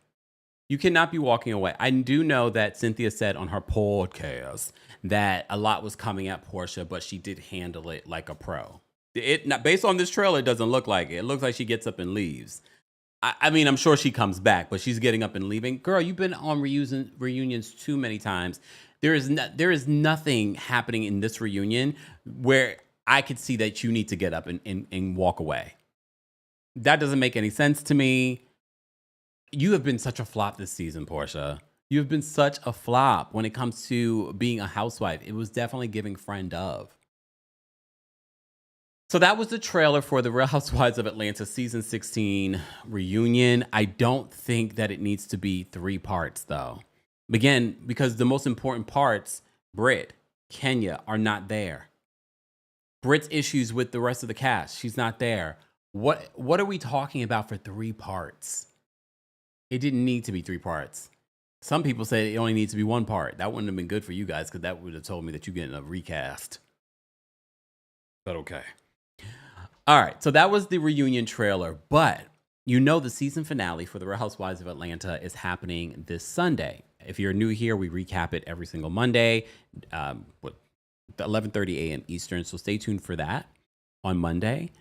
You cannot be walking away. I do know that Cynthia said on her podcast that a lot was coming at Portia, but she did handle it like a pro. Based on this trailer, it doesn't look like it. It looks like she gets up and leaves. I mean, I'm sure she comes back, but she's getting up and leaving. Girl, you've been on reunions too many times. There is nothing happening in this reunion where I could see that you need to get up and walk away. That doesn't make any sense to me. You have been such a flop this season, Portia. You have been such a flop when it comes to being a housewife. It was definitely giving friend of. So that was the trailer for the Real Housewives of Atlanta season 16 reunion. I don't think that it needs to be 3 parts, though. Again, because the most important parts, Britt, Kenya, are not there. Britt's issues with the rest of the cast, she's not there. What are we talking about for 3 parts? It didn't need to be 3 parts. Some people say it only needs to be 1 part. That wouldn't have been good for you guys, because that would have told me that you're getting a recast. But okay. All right, so that was the reunion trailer, but you know the season finale for the Real Housewives of Atlanta is happening this Sunday. If you're new here, we recap it every single Monday, 11:30 a.m. Eastern, so stay tuned for that on Monday.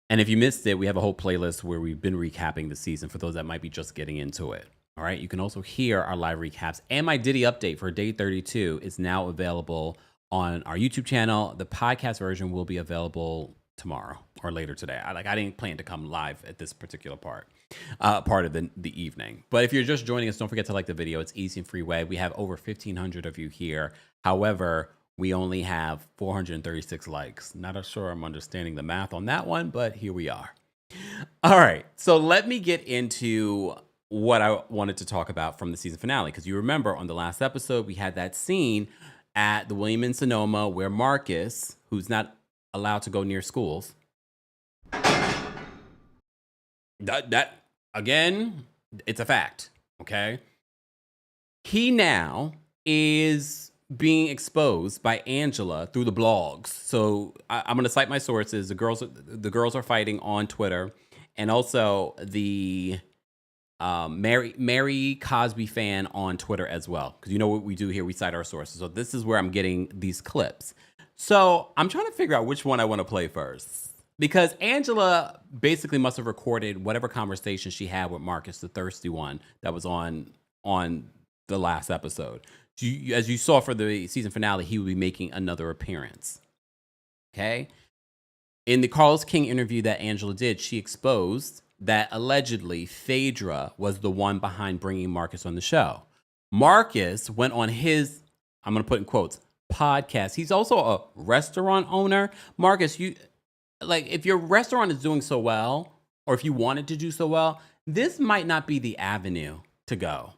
And if you missed it, we have a whole playlist where we've been recapping the season for those that might be just getting into it. All right, you can also hear our live recaps, and my Diddy update for day 32 is now available on our YouTube channel. The podcast version will be available tomorrow or later today. I didn't plan to come live at this particular part of the evening. But if you're just joining us, don't forget to like the video. It's easy and free way. We have over 1,500 of you here. However, we only have 436 likes. Not sure I'm understanding the math on that one, but here we are. All right. So let me get into what I wanted to talk about from the season finale. Because you remember on the last episode, we had that scene at the William and Sonoma where Marcus, who's not allowed to go near schools, that again, it's a fact. Okay. He now is being exposed by Angela through the blogs. So I'm going to cite my sources. The girls are fighting on Twitter, and also the Mary Cosby fan on Twitter as well. Because you know what we do here, we cite our sources. So this is where I'm getting these clips. So I'm trying to figure out which one I want to play first. Because Angela basically must have recorded whatever conversation she had with Marcus, the thirsty one, that was on the last episode. As you saw for the season finale, he will be making another appearance. Okay? In the Carlos King interview that Angela did, she exposed that allegedly Phaedra was the one behind bringing Marcus on the show. Marcus went on his, I'm going to put in quotes, podcast. He's also a restaurant owner. Marcus, if your restaurant is doing so well, or if you wanted to do so well, this might not be the avenue to go.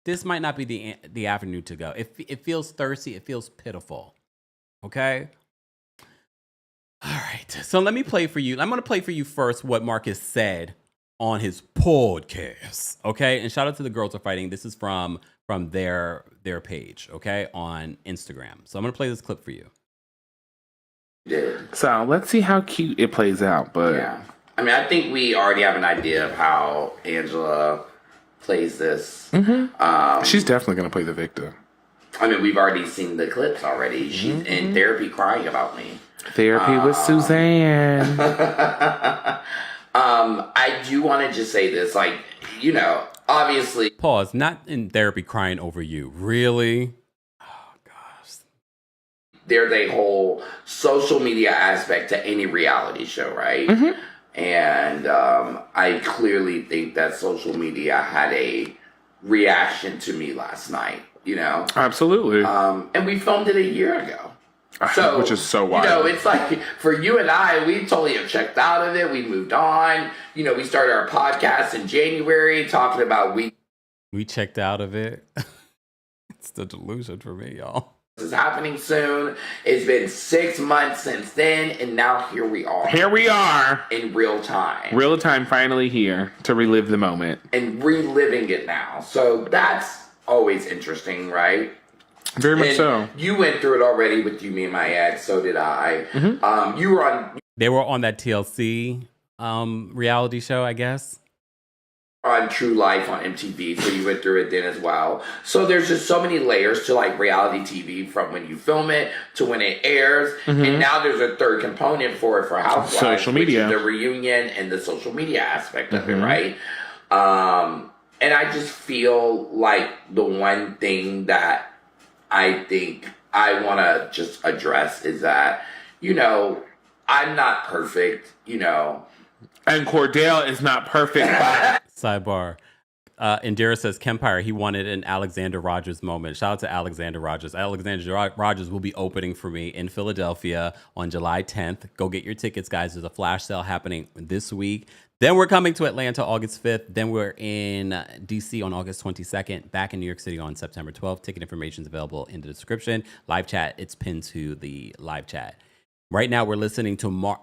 This might not be the avenue to go. It feels thirsty. It feels pitiful. Okay? All right. So let me play for you. I'm going to play for you first what Marcus said on his podcast. Okay? And shout out to the Girls Are Fighting. This is from their page, okay, on Instagram. So I'm going to play this clip for you. So let's see how cute it plays out. But yeah, I mean, I think we already have an idea of how Angela plays this. Mm-hmm. She's definitely going to play the victim. I mean, we've already seen the clips already. She's in therapy crying about me. Therapy with Suzanne. I do want to just say this, obviously. Pause. Not in therapy crying over you. Really? Oh, gosh. There's a whole social media aspect to any reality show, right? Mm-hmm. And I clearly think that social media had a reaction to me last night, Absolutely. And we filmed it a year ago. So, which is so wild. It's like for you and I, we totally have checked out of it. We moved on. We started our podcast in January talking about we checked out of it. It's the delusion for me, y'all. This is happening soon. It's been 6 months since then, and now here we are. Here we are. In real time. Real time finally here to relive the moment. And reliving it now. So that's always interesting, right? Very much so. You went through it already with You, Me, and My Ex. So did I. Mm-hmm. You were on. They were on that TLC reality show, I guess. On True Life on MTV, so you went through it then as well. So there's just so many layers to reality TV, from when you film it to when it airs, and now there's a third component for Housewives, social media, which is the reunion and the social media aspect of it, right? And I just feel like the one thing that I think I want to just address is that, I'm not perfect, And Cordell is not perfect. Sidebar. Indira says, Kempire, he wanted an Alexander Rogers moment. Shout out to Alexander Rogers. Alexander Rogers will be opening for me in Philadelphia on July 10th. Go get your tickets, guys. There's a flash sale happening this week. Then we're coming to Atlanta August 5th. Then we're in DC on August 22nd. Back in New York City on September 12th. Ticket information is available in the description. Live chat, it's pinned to the live chat. Right now, we're listening to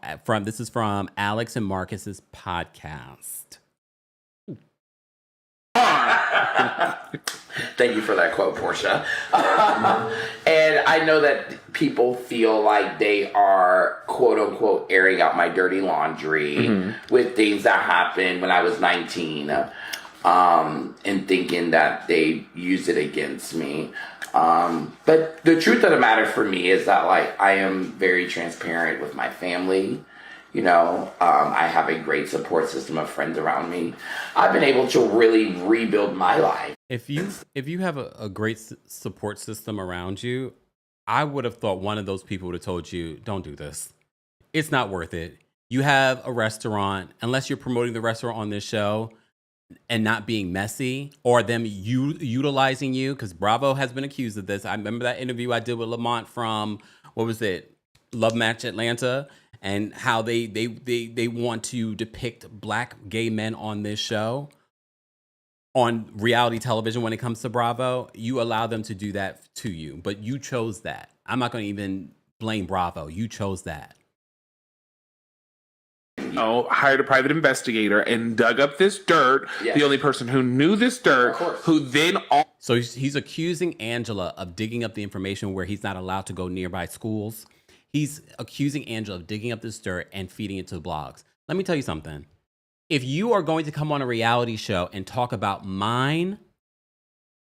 this is from Alex and Marcus's podcast. Thank you for that quote, Portia. And I know that people feel like they are, quote unquote, airing out my dirty laundry with things that happened when I was 19, and thinking that they use it against me. But the truth of the matter for me is that, I am very transparent with my family. I have a great support system of friends around me. I've been able to really rebuild my life. If you have a great support system around you, I would have thought one of those people would have told you, don't do this. It's not worth it. You have a restaurant, unless you're promoting the restaurant on this show and not being messy, or them utilizing you, because Bravo has been accused of this. I remember that interview I did with Lamont from, what was it, Love Match Atlanta. and how they want to depict black gay men on this show, on reality television when it comes to Bravo, you allow them to do that to you. But you chose that. I'm not going to even blame Bravo. You chose that. Hired a private investigator and dug up this dirt. Yes. The only person who knew this dirt, who then... So he's accusing Angela of digging up the information where he's not allowed to go nearby schools. He's accusing Angela of digging up this dirt and feeding it to blogs. Let me tell you something. If you are going to come on a reality show and talk about mine,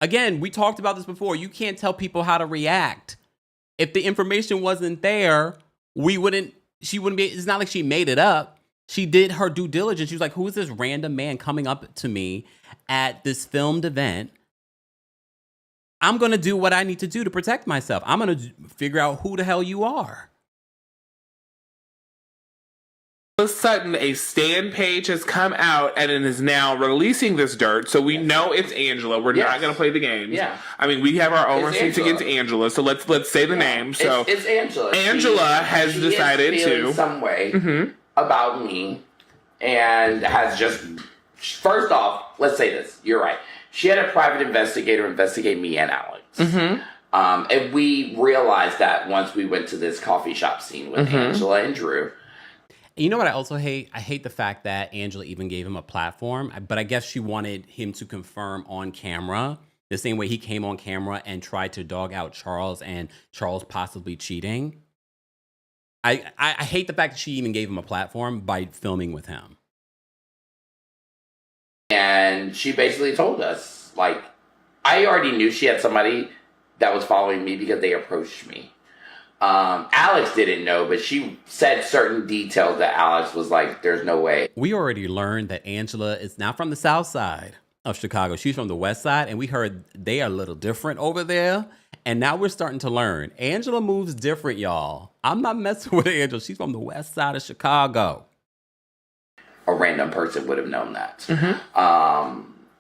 again, we talked about this before. You can't tell people how to react. If the information wasn't there, she wouldn't be, it's not like she made it up. She did her due diligence. She was like, who is this random man coming up to me at this filmed event? I'm going to do what I need to do to protect myself. I'm going to figure out who the hell you are. All of a sudden, a Stan page has come out and it is now releasing this dirt, so we know it's Angela. We're not going to play the games. Yeah. I mean, we have our own receipts against Angela, so let's say the name. So it's Angela. Angela has decided to some way about me, and has just, first off, let's say this. You're right. She had a private investigator investigate me and Alex. And we realized that once we went to this coffee shop scene with Angela and Drew. You know what I also hate? I hate the fact that Angela even gave him a platform, but I guess she wanted him to confirm on camera, the same way he came on camera and tried to dog out Charles and Charles possibly cheating. I hate the fact that she even gave him a platform by filming with him. And she basically told us, like, I already knew she had somebody that was following me because they approached me. Alex didn't know, but she said certain details that Alex was like, there's no way. We already learned that Angela is not from the south side of Chicago. She's from the west side, and we heard they are a little different over there. And now we're starting to learn. Angela moves different, y'all. I'm not messing with Angela. She's from the west side of Chicago. A random person would have known that.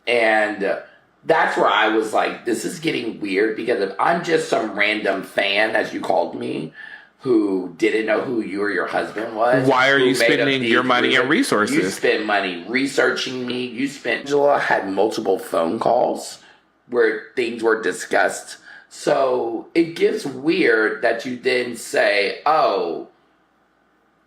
And that's where I was like, this is getting weird, because if I'm just some random fan, as you called me, who didn't know who you or your husband was. Why are you spending your money and resources? You spend money researching me. Angela had multiple phone calls where things were discussed. So it gets weird that you then say, oh,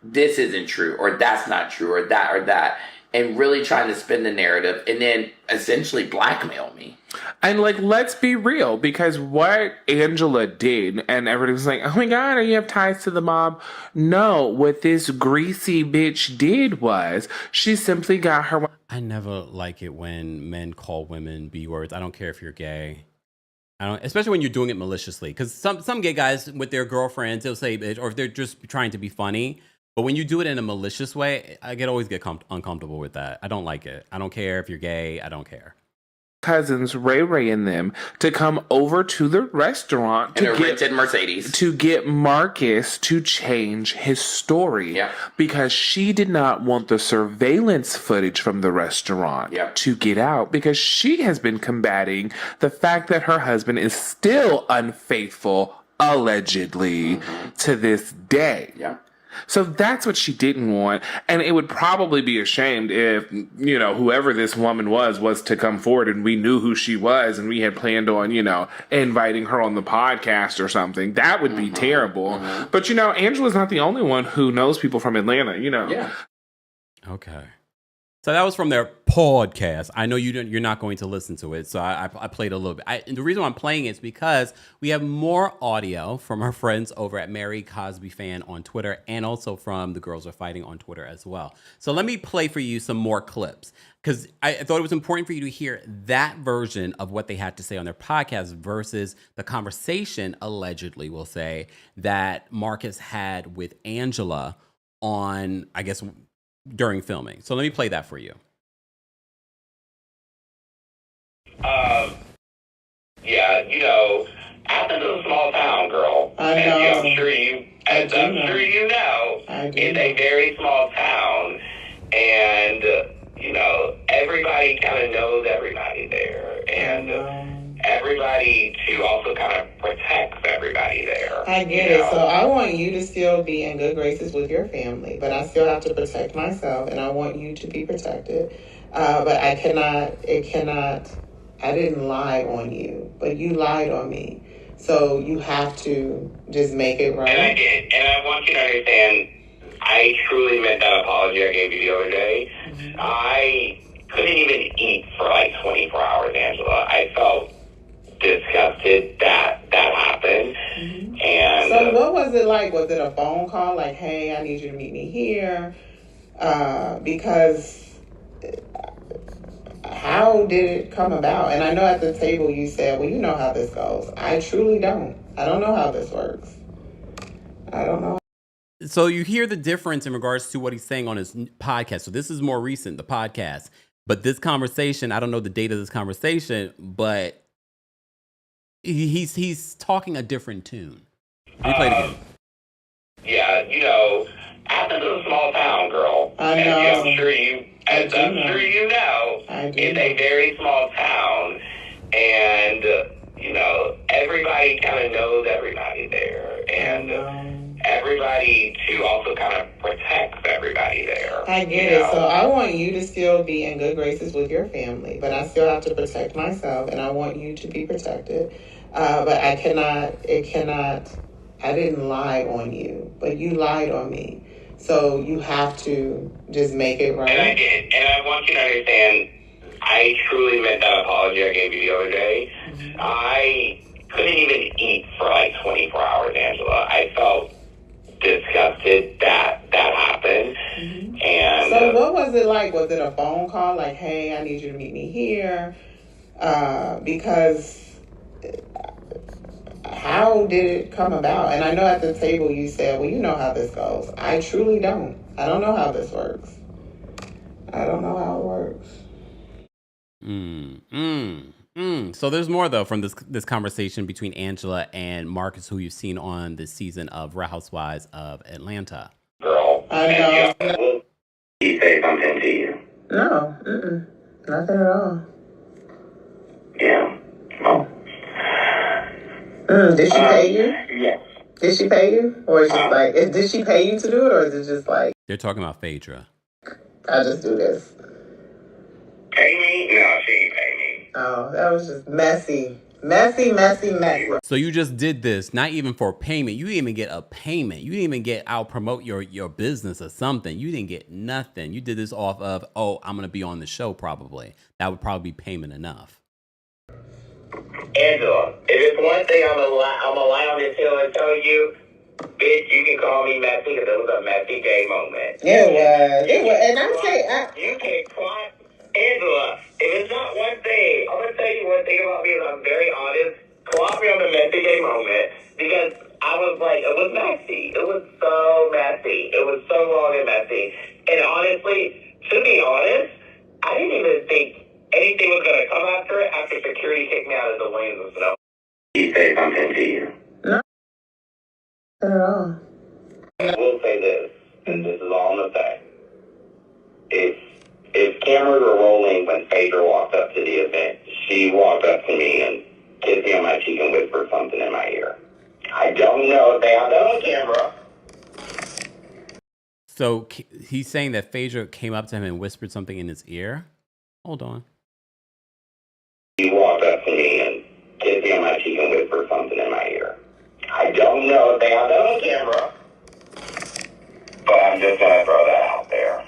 this isn't true, or that's not true, or that, and really trying to spin the narrative and then essentially blackmail me. And, like, let's be real, because what Angela did, and everybody was like, oh my God, you have ties to the mob. No, what this greasy bitch did was she simply got her... I never like it when men call women B-words. I don't care if you're gay. Especially when you're doing it maliciously, because some gay guys with their girlfriends, they'll say it, or if they're just trying to be funny. But when you do it in a malicious way, I always get uncomfortable with that. I don't like it. I don't care if you're gay. I don't care. Cousins, Ray and them, to come over to the restaurant in a rented Mercedes to get Marcus to change his story, because she did not want the surveillance footage from the restaurant to get out, because she has been combating the fact that her husband is still unfaithful, allegedly, to this day. So that's what she didn't want. And it would probably be ashamed if, you know, whoever this woman was to come forward and we knew who she was and we had planned on, you know, inviting her on the podcast or something. That would be terrible. But, you know, Angela's not the only one who knows people from Atlanta, you know. Okay. So that was from their podcast. I know you're not going to listen to it, so I played a little bit. And the reason why I'm playing it is because we have more audio from our friends over at Mary Cosby Fan on Twitter, and also from The Girls Are Fighting on Twitter as well. So let me play for you some more clips, because I thought it was important for you to hear that version of what they had to say on their podcast versus the conversation, allegedly, we'll say, that Marcus had with Angela on, I guess, during filming. So let me play that for you. Yeah, you know, Athens is a small town, girl. I know. And I'm sure you know, it's a very small town, and you know, everybody kind of knows everybody there, and everybody too also kind of protects everybody there. I get it. So I want you to still be in good graces with your family, but I still have to protect myself, and I want you to be protected. But I didn't lie on you, but you lied on me. So you have to just make it right. And I did. And I want you to understand, I truly meant that apology I gave you the other day. Mm-hmm. I couldn't even eat for like 24 hours, Angela. I felt disgusted that happened. Mm-hmm. And so what was it like? Was it a phone call like, hey, I need you to meet me here? Because how did it come about? And I know at the table you said, well, you know how this goes. I truly don't. I don't know how this works. I don't know. So you hear the difference in regards to what he's saying on his podcast. So this is more recent, the podcast. But this conversation, I don't know the date of this conversation, but he's talking a different tune. Let me play it again. Yeah, you know, Athens is a small town, girl. I know. And I'm sure you know, it's a very small town, and you know, everybody kind of knows everybody there, and everybody too also kind of protects everybody there. I get it. So I want you to still be in good graces with your family, but I still have to protect myself, and I want you to be protected. But I didn't lie on you, but you lied on me. So you have to just make it right. And I did. And I want you to understand, I truly meant that apology I gave you the other day. Mm-hmm. I couldn't even eat for like 24 hours, Angela. I felt disgusted that happened. Mm-hmm. And so what was it like? Was it a phone call like, hey, I need you to meet me here? Because how did it come about? And I know at the table you said, well, you know how this goes. I truly don't. I don't know how this works. I don't know how it works. So there's more, though, from this conversation between Angela and Marcus, who you've seen on this season of Real Housewives of Atlanta. Girl, I know. Will he say something to you? No, nothing at all. Yeah. Oh. Did she pay you? Yes. Did she pay you? Or is it just like, did she pay you to do it, or is it just like... They're talking about Phaedra. I just do this. Pay me? No, she ain't pay me. Oh, that was just messy. So you just did this, not even for payment. You didn't even get a payment. You didn't even get, I'll promote your business or something. You didn't get nothing. You did this off of, oh, I'm going to be on the show probably. That would probably be payment enough. Angela, if it's one thing I'm gonna lie on this hill and tell you, bitch, you can call me messy because it was a messy gay moment. It was. And I'm saying... You can clock, Angela, if it's not one thing, I'm gonna tell you one thing about me is I'm very honest. Clock me on the messy gay moment because I was like, it was messy. It was so messy. It was so long and messy. And honestly, to be honest, I didn't even think anything was going to come after it after security kicked me out of the lanes and stuff. He say something to you? No. Not at all. I will say this, and this is all I'm going to say. If cameras were rolling when Phaedra walked up to the event, she walked up to me and kissed me on my cheek and whispered something in my ear. I don't know if they have that on camera. So he's saying that Phaedra came up to him and whispered something in his ear? Hold on. She walked up to me and kissed me on my cheek and whispered something in my ear. I don't know if they have that on camera, but I'm just going to throw that out there.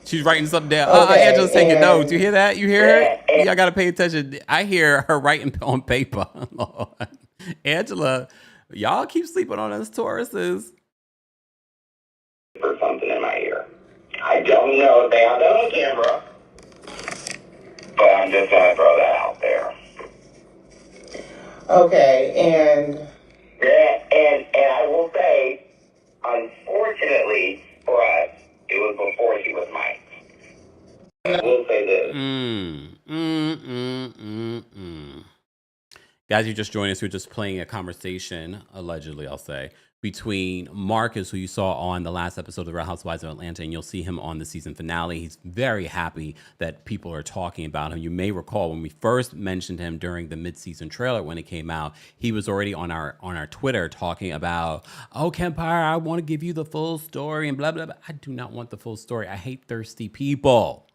She's writing something down. Okay, Angela's taking notes. You hear that? You hear her? Y'all got to pay attention. I hear her writing on paper. Angela, y'all keep sleeping on us Tauruses. For something in my ear. I don't know if they have that on camera, but I'm just going to throw that out there. Okay, and... Yeah, and I will say, unfortunately for us, it was before she was mine. I will say this. Guys, you just joined us. We're just playing a conversation, allegedly, I'll say, between Marcus, who you saw on the last episode of The Real Housewives of Atlanta, and you'll see him on the season finale. He's very happy that people are talking about him. You may recall when we first mentioned him during the mid-season trailer when it came out, he was already on our Twitter talking about, oh, Kempire, I want to give you the full story and blah, blah, blah. I do not want the full story. I hate thirsty people.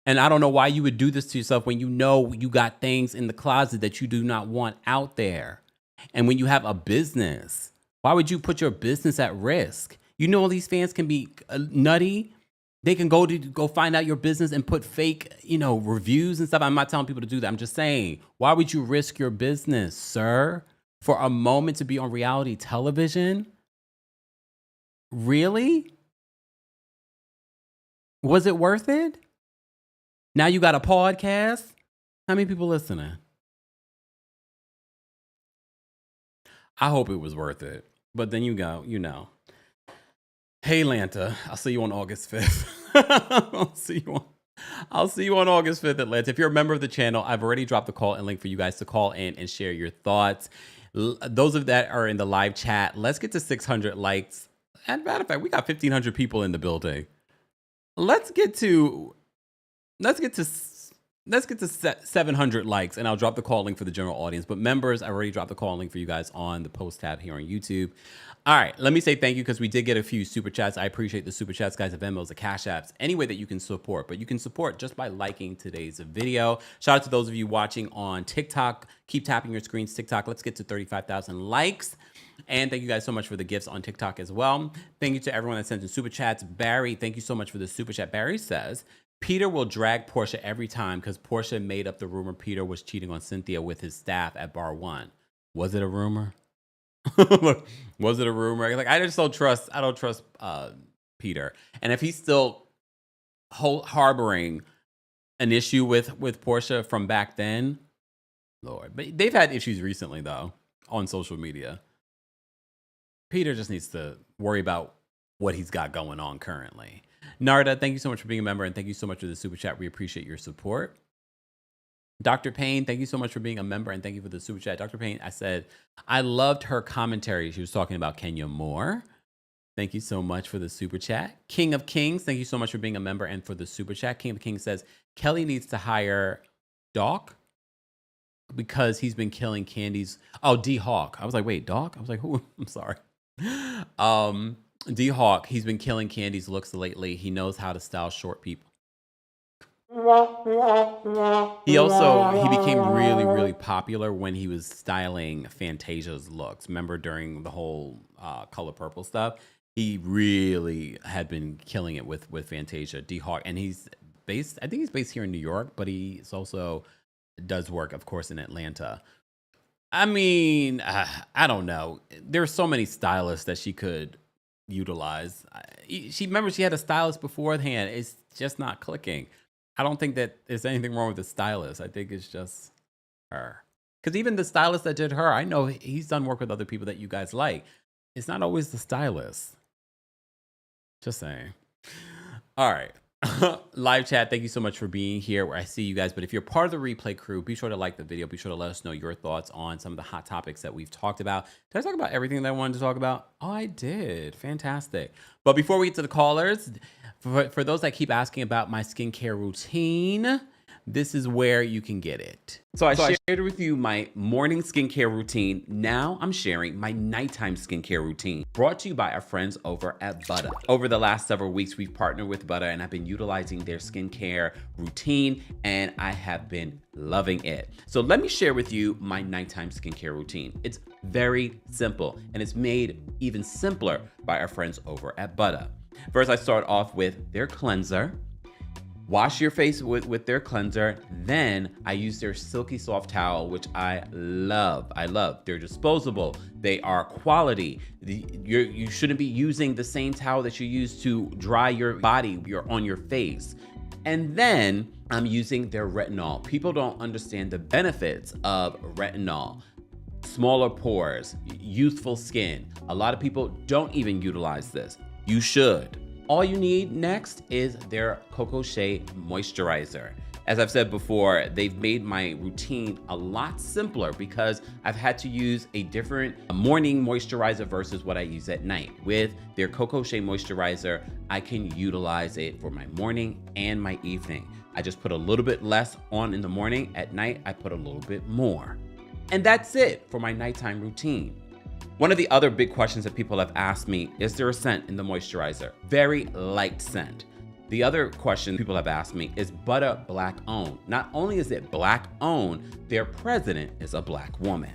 And I don't know why you would do this to yourself when you know you got things in the closet that you do not want out there. And when you have a business, why would you put your business at risk? You know, all these fans can be nutty. They can go find out your business and put fake, reviews and stuff. I'm not telling people to do that. I'm just saying, why would you risk your business, sir, for a moment to be on reality television? Really? Was it worth it? Now you got a podcast? How many people listening? I hope it was worth it. But then you go, Hey, Atlanta, I'll see you on August 5th. I'll see you on August 5th, Atlanta. If you're a member of the channel, I've already dropped the call and link for you guys to call in and share your thoughts. Those of that are in the live chat, let's get to 600 likes. And matter of fact, we got 1,500 people in the building. Let's get to 700 likes, and I'll drop the call link for the general audience. But members, I already dropped the call link for you guys on the post tab here on YouTube. All right, let me say thank you because we did get a few super chats. I appreciate the super chats, guys, the VENMOs, the Cash Apps, any way that you can support. But you can support just by liking today's video. Shout out to those of you watching on TikTok. Keep tapping your screens, TikTok. Let's get to 35,000 likes. And thank you guys so much for the gifts on TikTok as well. Thank you to everyone that sent in super chats. Barry, thank you so much for the super chat. Barry says, Peter will drag Portia every time because Portia made up the rumor Peter was cheating on Cynthia with his staff at Bar 1. Was it a rumor? Was it a rumor? Like, I don't trust Peter. And if he's still harboring an issue with Portia from back then, Lord. But they've had issues recently, though, on social media. Peter just needs to worry about what he's got going on currently. Narda, thank you so much for being a member, and thank you so much for the super chat. We appreciate your support. Dr. Payne, thank you so much for being a member, and thank you for the super chat. Dr. Payne, I said, I loved her commentary. She was talking about Kenya Moore. Thank you so much for the super chat. King of Kings, thank you so much for being a member and for the super chat. King of Kings says, Kelly needs to hire Doc because he's been killing Candy's. Oh, D-Hawk. I was like, wait, Doc? I was like, who? I'm sorry. D-Hawk, he's been killing Candy's looks lately. He knows how to style short people. He became really, really popular when he was styling Fantasia's looks. Remember during the whole Color Purple stuff? He really had been killing it with Fantasia, D-Hawk. And I think he's based here in New York, but he's also does work, of course, in Atlanta. I mean, I don't know. There's so many stylists that she could utilize. She had a stylist beforehand. It's just not clicking. I don't think that there's anything wrong with the stylist. I think it's just her. Because even the stylist that did her, I know he's done work with other people that you guys like. It's not always the stylist. Just saying. All right. Live chat, thank you so much for being here where I see you guys. But if you're part of the replay crew, be sure to like the video. Be sure to let us know your thoughts on some of the hot topics that we've talked about. Did I talk about everything that I wanted to talk about? Oh, I did. Fantastic. But before we get to the callers, for those that keep asking about my skincare routine, this is where you can get it. So I shared with you my morning skincare routine. Now I'm sharing my nighttime skincare routine, brought to you by our friends over at Butter. Over the last several weeks, we've partnered with Butter and I've been utilizing their skincare routine and I have been loving it. So let me share with you my nighttime skincare routine. It's very simple and it's made even simpler by our friends over at Butter. First, I start off with their cleanser. Wash your face with their cleanser. Then I use their silky soft towel, which I love. They're disposable. They are quality. You shouldn't be using the same towel that you use to dry your body on your face. And then I'm using their retinol. People don't understand the benefits of retinol. Smaller pores, youthful skin. A lot of people don't even utilize this. You should. All you need next is their Cocoa Shea Moisturizer. As I've said before, they've made my routine a lot simpler because I've had to use a different morning moisturizer versus what I use at night. With their Cocoa Shea moisturizer, I can utilize it for my morning and my evening. I just put a little bit less on in the morning. At night, I put a little bit more. And that's it for my nighttime routine. One of the other big questions that people have asked me, is there a scent in the moisturizer? Very light scent. The other question people have asked me, is butter black owned? Not only is it black owned, their president is a black woman.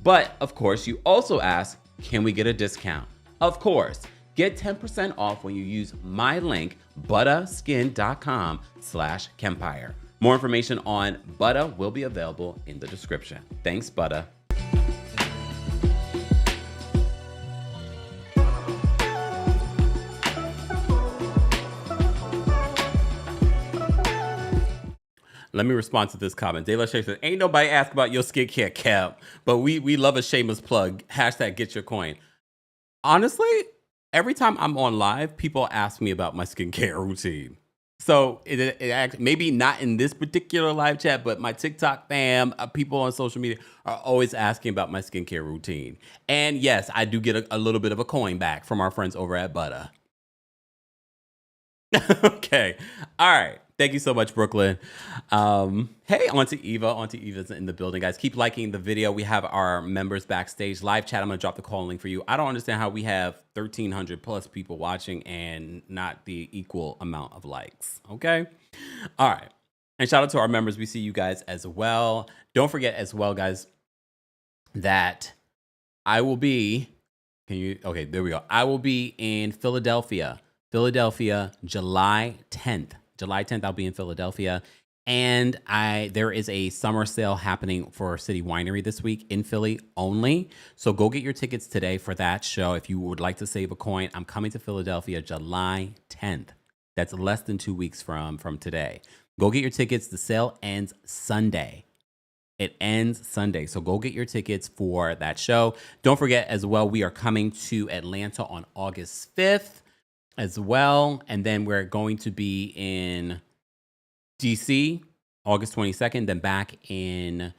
But of course, you also ask, can we get a discount? Of course, get 10% off when you use my link, buttaskin.com/Kempire. More information on Butta will be available in the description. Thanks, Butta. Let me respond to this comment. De La Shay says, ain't nobody ask about your skincare, Cap, but we love a shameless plug. Hashtag get your coin. Honestly, every time I'm on live, people ask me about my skincare routine. So it maybe not in this particular live chat, but my TikTok fam, people on social media are always asking about my skincare routine. And yes, I do get a little bit of a coin back from our friends over at Butta. Okay. All right. Thank you so much, Brooklyn. Hey, Auntie Eva. Auntie Eva's in the building, guys. Keep liking the video. We have our members backstage live chat. I'm going to drop the call link for you. I don't understand how we have 1,300 plus people watching and not the equal amount of likes. Okay. All right. And shout out to our members. We see you guys as well. Don't forget as well, guys, that I will be, okay, there we go. I will be in Philadelphia, July 10th. July 10th, I'll be in Philadelphia. And there is a summer sale happening for City Winery this week in Philly only. So go get your tickets today for that show. If you would like to save a coin, I'm coming to Philadelphia July 10th. That's less than 2 weeks from today. Go get your tickets. The sale ends Sunday. It ends Sunday. So go get your tickets for that show. Don't forget as well, we are coming to Atlanta on August 5th. As well. And then we're going to be in DC August 22nd, then back in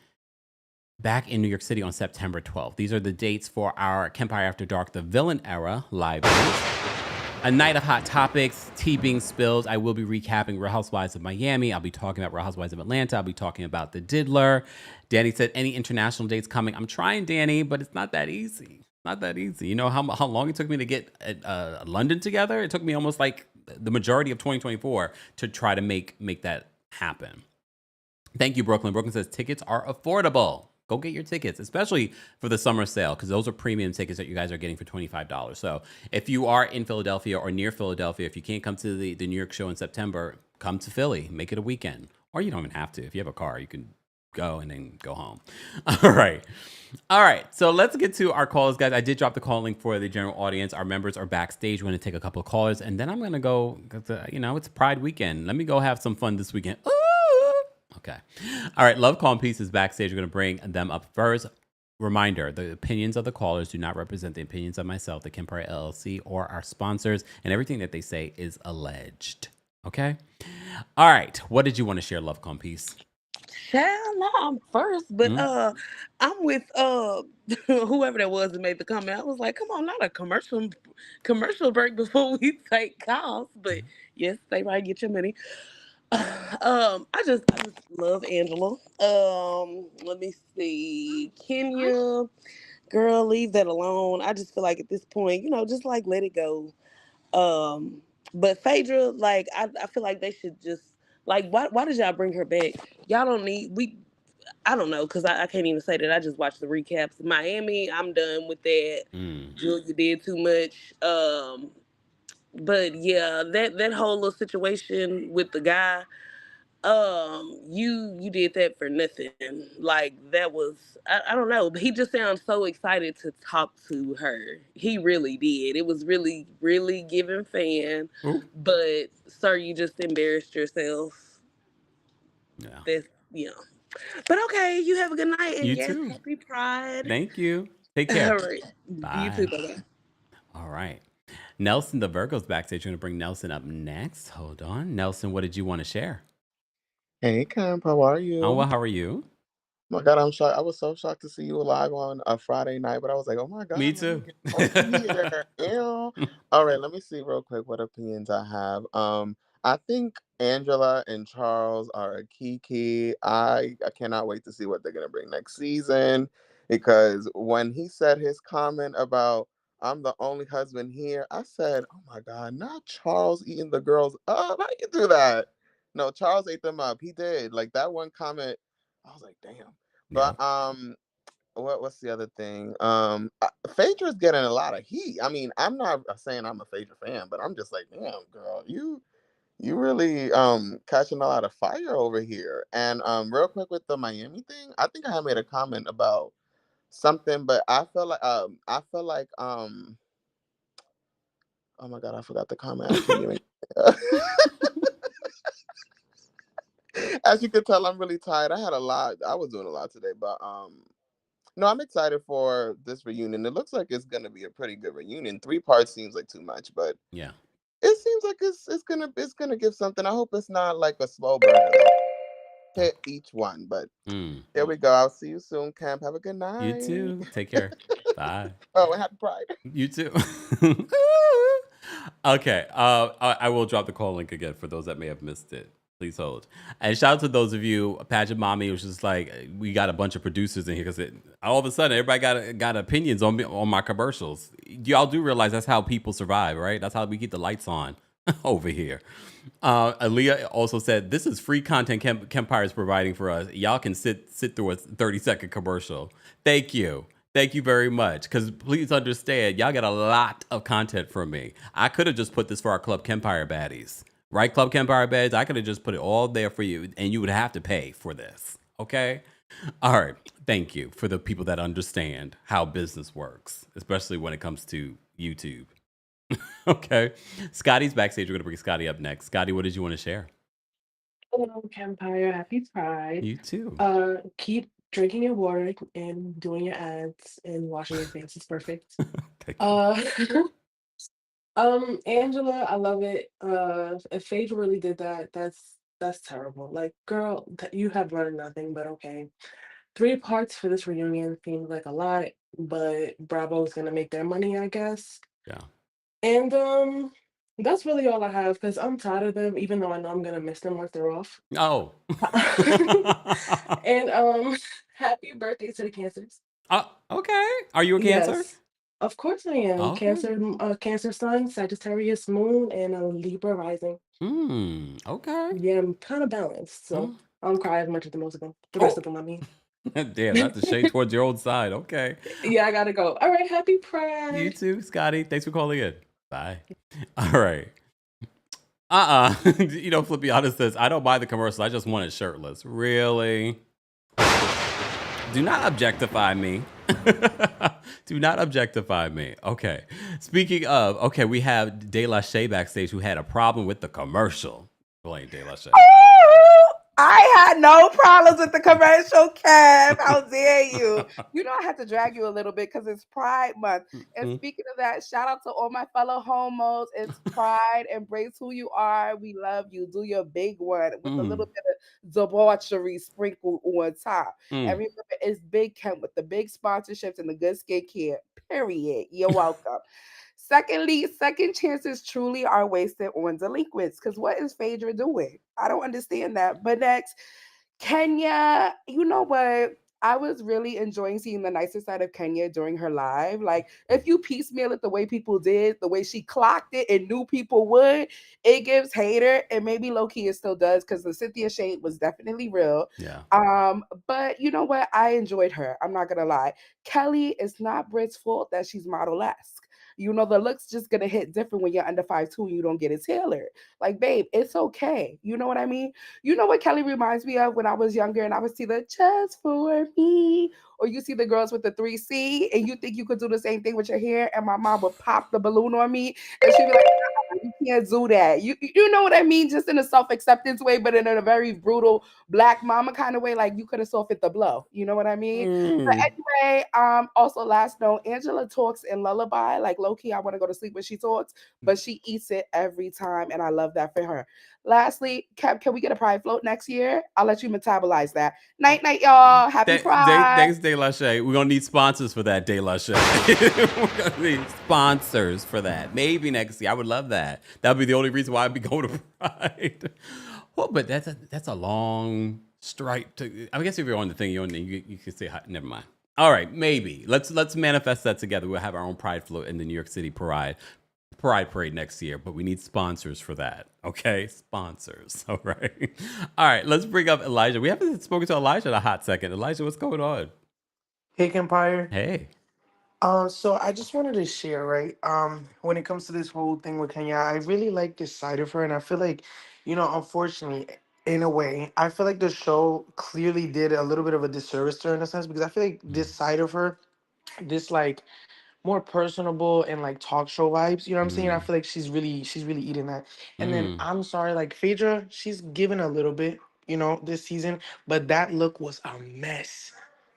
New York City on September 12th. These are the dates for our Kempire After Dark, the Villain Era live event. A night of hot topics, tea being spilled. I will be recapping Real Housewives of Miami. I'll be talking about Real Housewives of Atlanta. I'll be talking about The Diddler. Danny said, any international dates coming? I'm trying, Danny, but it's not that easy. Not that easy. You know how long it took me to get London together? It took me almost like the majority of 2024 to try to make that happen. Thank you, Brooklyn. Brooklyn says tickets are affordable. Go get your tickets, especially for the summer sale, because those are premium tickets that you guys are getting for $25. So if you are in Philadelphia or near Philadelphia, if you can't come to the New York show in September, come to Philly. Make it a weekend. Or you don't even have to. If you have a car, you can go and then go home. All right. So let's get to our calls, guys. I did drop the call link for the general audience. Our members are backstage. We're going to take a couple of callers, and then I'm going to go, it's Pride weekend. Let me go have some fun this weekend. Ooh! Okay. All right. Love, Calm, Peace is backstage. We're going to bring them up first. Reminder, the opinions of the callers do not represent the opinions of myself, the Kempire LLC, or our sponsors, and everything that they say is alleged. Okay? All right. What did you want to share, Love, Calm, Peace? Child, no, I'm first, but I'm with whoever that was that made the comment. I was like, come on, not a commercial break before we take calls. But yes, they right, get your money. I just love Angela. Let me see. Kenya, girl, leave that alone. I just feel like at this point, just like let it go. But Phaedra, like I feel like they should just why did y'all bring her back? Y'all don't need I don't know, because I can't even say that. I just watched the recaps. Miami, I'm done with that. Julia did too much. But yeah, that whole little situation with the guy, you did that for nothing. Like that was I don't know, but he just sounds so excited to talk to her. He really did. It was really, really giving fan. Ooh. But sir, you just embarrassed yourself. Yeah. But okay, you have a good night, and You yes, too. happy Pride. Thank you. Take care. All right. Bye. You too, bye-bye. All right. Nelson, the Virgo's backstage. We're going to bring Nelson up next. Hold on. Nelson, what did you want to share? Hey, Camp, how are Oh, well, you? how are you? My God, I'm shocked. I was so shocked to see you live on a Friday night, but I was like, oh my Me God, let me too. get on here. Ew. All right, let me see real quick what opinions I have. I think Angela and Charles are a key. I cannot wait to see what they're gonna bring next season because when he said his comment about I'm the only husband here, I said, oh my God, not Charles eating the girls up. How you do that? No, Charles ate them up. He did. Like that one comment, I was like, damn. Yeah. But what's the other thing? Phaedra's getting a lot of heat. I mean, I'm not saying I'm a Phaedra fan, but I'm just like, damn, girl, you really catching a lot of fire over here. And real quick with the Miami thing, I think I had made a comment about something, but I feel like oh my God, I forgot the comment. I can't even. As you can tell, I'm really tired. I had a lot. I was doing a lot today, but no, I'm excited for this reunion. It looks like it's gonna be a pretty good reunion. 3 parts seems like too much, but Yeah. it seems like it's gonna give something. I hope it's not like a slow burner though. Hit each one, but here we go. I'll see you soon, Camp. Have a good You night. too. Take care. Bye. Oh, and happy Pride. You too. Okay. I will drop the call link again for those that may have missed it. Please hold. And shout out to those of you, Pageant Mommy, was just like, we got a bunch of producers in here because all of a sudden everybody got opinions on my commercials. Y'all do realize that's how people survive, right? That's how we keep the lights on over here. Aaliyah also said, this is free content Kempire is providing for us. Y'all can sit through a 30-second commercial. Thank you. Thank you very much. Because please understand, y'all get a lot of content from me. I could have just put this for our Club Kempire baddies. Right, Club Kempire baddies? I could have just put it all there for you, and you would have to pay for this. Okay? All right. Thank you for the people that understand how business works, especially when it comes to YouTube. Okay. Scotty's backstage. We're going to bring Scotty up next. Scotty, what did you want to share? Hello, Kempire. Happy Pride. You too. Keep drinking your water and doing your ads and washing your face. It's perfect. Thank Uh, Angela, I love it. If Phaedra really did that, that's terrible. Like, girl, you have learned nothing, but okay. 3 parts for this reunion seems like a lot, but Bravo's gonna make their money, I guess. Yeah. And that's really all I have because I'm tired of them, even though I know I'm gonna miss them once they're off. Oh. And happy birthday to the Cancers. Okay. Are you a Cancer? Yes, of course I am. Okay. Cancer sun, Sagittarius moon, and a Libra rising. Okay. Yeah, I'm kind of balanced, so I don't cry as much as the most of them. The Oh. rest of them, I mean. Damn, not to shade towards your own side. Okay. Yeah, I gotta go. All right, happy Pride. You too, Scotty. Thanks for calling in. Bye. All right. Flippy Honest says, I don't buy the commercial. I just want it shirtless. Really? Do not objectify me. Do not objectify me. Okay. Speaking of, okay, we have De La Shea backstage who had a problem with the commercial. Blame De La Shea. I had no problems with the commercial, Kev. How dare you? You know I have to drag you a little bit because it's Pride Month. And speaking of that, shout out to all my fellow homos. It's Pride. Embrace who you are. We love you. Do your big one with a little bit of debauchery sprinkled on top. And remember, it's Big Kemp with the big sponsorships and the good skincare. Period. You're welcome. Secondly, second chances truly are wasted on delinquents because what is Phaedra doing? I don't understand that. But next, Kenya, you know what? I was really enjoying seeing the nicer side of Kenya during her live. Like, if you piecemeal it the way people did, the way she clocked it and knew people would, it gives hater, and maybe low-key it still does because the Cynthia shade was definitely real. Yeah. But you know what? I enjoyed her. I'm not gonna lie. Kelly, it's not Brit's fault that she's model-esque. You know, the look's just gonna hit different when you're under 5'2" and you don't get it tailored. Like, babe, it's okay. You know what I mean? You know what Kelly reminds me of when I was younger and I would see the just for me, or you see the girls with the 3C and you think you could do the same thing with your hair, and my mom would pop the balloon on me and she'd be like, you can't do that. You know what I mean? Just in a self-acceptance way, but in a very brutal black mama kind of way. Like you could have softened the blow. You know what I mean? But anyway, also last note, Angela talks in lullaby. Like low key, I want to go to sleep when she talks, but she eats it every time, and I love that for her. Lastly, can we get a pride float next year? I'll let you metabolize that. Night, night, y'all. Happy Pride. Thanks, De La Shea. We're gonna need sponsors for that, De La Shea. We're gonna need sponsors for that. Maybe next year. I would love that. That would be the only reason why I'd be going to Pride. Well, but that's a long stripe to. I guess if you're on the thing, you can say never mind. All right, maybe let's manifest that together. We'll have our own Pride float in the New York City Pride Parade next year, but we need sponsors for that. Okay, sponsors. All right. Let's bring up Elijah. We haven't spoken to Elijah in a hot second. Elijah, what's going on? Hey, Kempire. Hey. So I just wanted to share, right? When it comes to this whole thing with Kenya, I really like this side of her, and I feel like, unfortunately, in a way, I feel like the show clearly did a little bit of a disservice to her in a sense because I feel like this side of her, this like more personable and like talk show vibes. You know what I'm saying? I feel like she's really eating that. And then I'm sorry, like Phaedra, she's given a little bit, this season, but that look was a mess.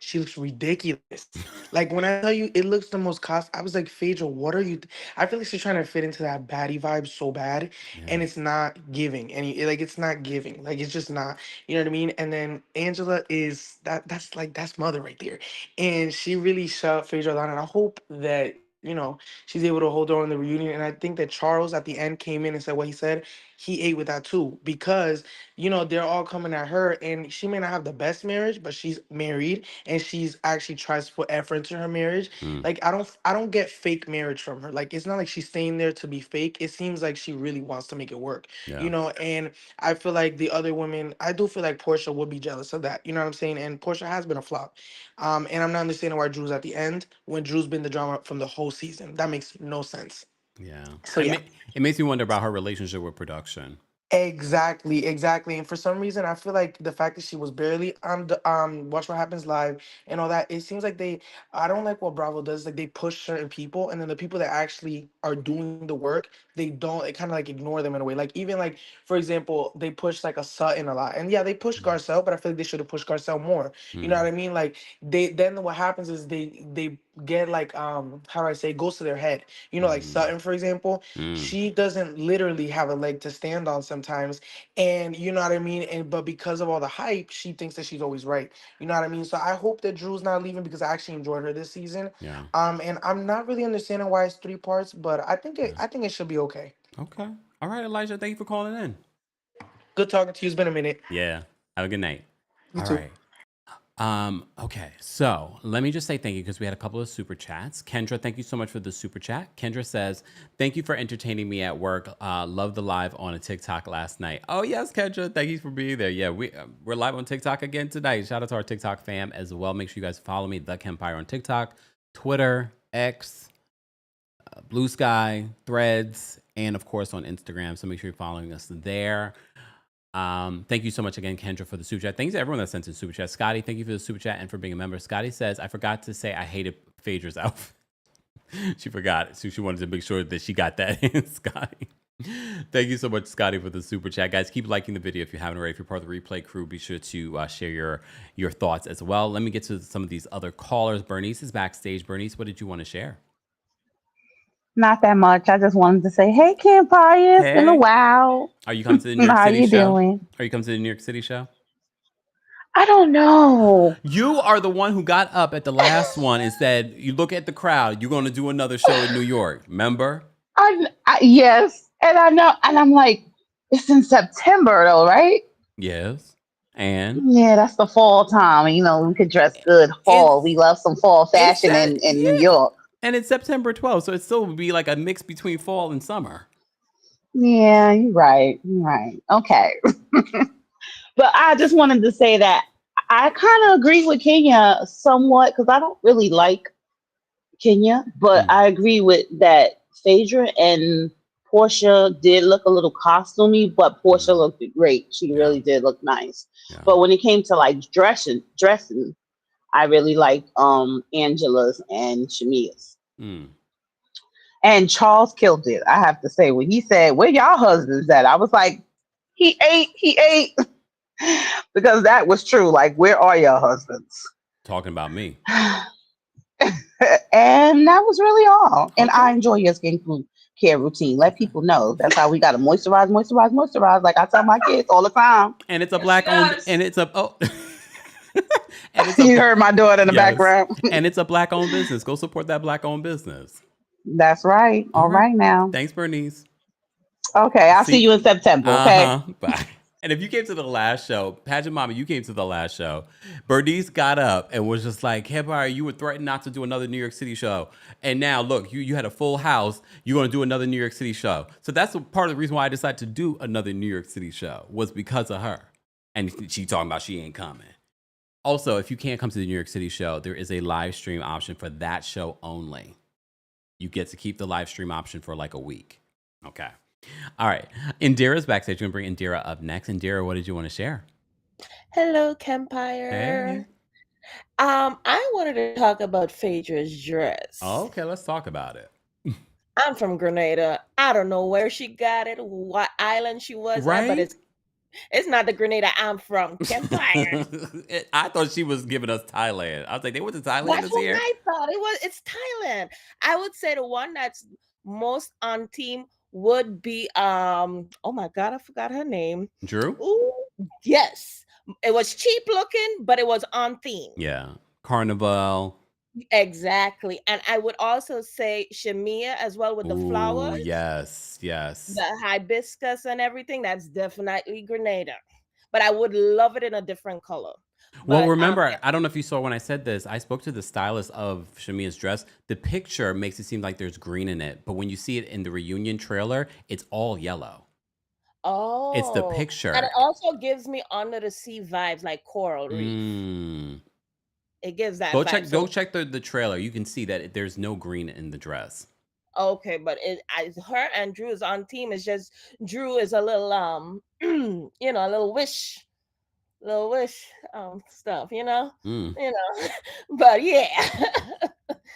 She looks ridiculous. Like when I tell you it looks the most I was like, Phaedra, what are you? I feel like she's trying to fit into that baddie vibe so bad, and it's not giving. It's not giving. Like it's just not. You know what I mean? And then Angela is that's mother right there, and she really shut Phaedra down. And I hope that she's able to hold her on the reunion. And I think that Charles at the end came in and said what he said. He ate with that too because they're all coming at her, and she may not have the best marriage, but she's married and she's actually tries to put effort into her marriage. Like I don't get fake marriage from her. Like it's not like she's staying there to be fake. It seems like she really wants to make it work. And I feel like the other women, I do feel like Portia would be jealous of that. You know what I'm saying? And Portia has been a flop. And I'm not understanding why Drew's at the end when Drew's been the drama from the whole season. That makes no sense. Yeah. So it makes me wonder about her relationship with production. Exactly. And for some reason, I feel like the fact that she was barely on the Watch What Happens Live and all that, it seems like I don't like what Bravo does. Like they push certain people, and then the people that actually are doing the work, they kind of like ignore them in a way. Like even like for example, they push like a Sutton a lot, and yeah, they push Garcelle, but I feel like they should have pushed Garcelle more. You know what I mean? Like then what happens is they get like how do I say, goes to their head. Like Sutton, for example, she doesn't literally have a leg to stand on sometimes, and you know what I mean. But because of all the hype, she thinks that she's always right. You know what I mean. So I hope that Drew's not leaving because I actually enjoyed her this season. Yeah. And I'm not really understanding why it's 3 parts, but I think it should be okay. Okay. All right, Elijah. Thank you for calling in. Good talking to you. It's been a minute. Yeah. Have a good night. You All too. right. Okay, so let me just say thank you because we had a couple of super chats. Kendra, thank you so much for the super chat. Kendra says, thank you for entertaining me at work. Love the live on a TikTok last night. Oh yes, Kendra, thank you for being there. Yeah, we're live on TikTok again tonight. Shout out to our TikTok fam as well. Make sure you guys follow me, TheKempire on TikTok, Twitter, X, Blue Sky, Threads, and of course on Instagram. So make sure you're following us there. Thank you so much again, Kendra, for the super chat. Thanks to everyone that sent in super chat. Scotty, thank you for the super chat and for being a member. Scotty says, I forgot to say I hated Phaedra's outfit. She forgot, so she wanted to make sure that she got that in, Scotty. Thank you so much, Scotty, for the super chat. Guys, keep liking the video if you haven't already. If you're part of the replay crew, be sure to share your thoughts as well. Let me get to some of these other callers. Bernice is backstage. Bernice, what did you want to share? Not that much. I just wanted to say, hey, Kempire, it's been a while. Are you coming to the New York How City you show? doing? Are you coming to the New York City show? I don't know. You are the one who got up at the last one and said, you look at the crowd, you're going to do another show in New York. Remember? Yes. And I know. And I'm like, it's in September though, right? Yes. And? Yeah, that's the fall time. We could dress good fall. We love some fall fashion in New York. And it's September 12th, so it still would be like a mix between fall and summer. Yeah, you're right. Okay. But I just wanted to say that I kind of agree with Kenya somewhat because I don't really like Kenya, but I agree with that Phaedra and Portia did look a little costumey, but Portia looked great. She really did look nice. Yeah. But when it came to like dressing, I really like Angela's and Shamia's. And Charles killed it. I have to say, when he said, "Where y'all husbands at?" I was like, he ate, because that was true. Like, where are your husbands? Talking about me. And that was really all. And Okay. I enjoy your care routine. Let people know. That's how we got to moisturize, moisturize, moisturize. Like I tell my kids all the time. And it's a black owned, and it's a, and it's You heard my daughter in the background. And it's a black owned business. Go support that black owned business. That's right. All right now. Thanks, Bernice. Okay, I'll see you in September. Okay. Bye. And if you came to the last show, Pageant Mama, you came to the last show. Bernice got up and was just like, Kempire, you were threatened not to do another New York City show. And now, look, you had a full house. You're going to do another New York City show. So that's part of the reason why I decided to do another New York City show, was because of her. And she talking about she ain't coming. Also, if you can't come to the New York City show, there is a live stream option for that show only. You get to keep the live stream option for like a week. Okay. All right. Indira's backstage. We're going to bring Indira up next. Indira, what did you want to share? Hello, Kempire. Hey. I wanted to talk about Phaedra's dress. Okay, let's talk about it. I'm from Grenada. I don't know where she got it, what island she was at, but it's not the Grenada I'm from. Kempire. I thought she was giving us Thailand. I was like, they went to Thailand this year? I thought it's Thailand. I would say the one that's most on team would be oh my god, I forgot her name. Drew? Ooh, yes. It was cheap looking, but it was on theme. Yeah. Carnival. Exactly. And I would also say Shamia as well with the flowers. Yes, yes. The hibiscus and everything. That's definitely Grenada. But I would love it in a different color. Well, remember, I don't know if you saw when I said this, I spoke to the stylist of Shamia's dress. The picture makes it seem like there's green in it, but when you see it in the reunion trailer, it's all yellow. Oh. It's the picture. And it also gives me under the sea vibes, like coral reef. It gives that vibe. Go check the trailer. You can see that there's no green in the dress. Okay, but her and Drew is on team. It's just Drew is a little a little wish stuff, but yeah.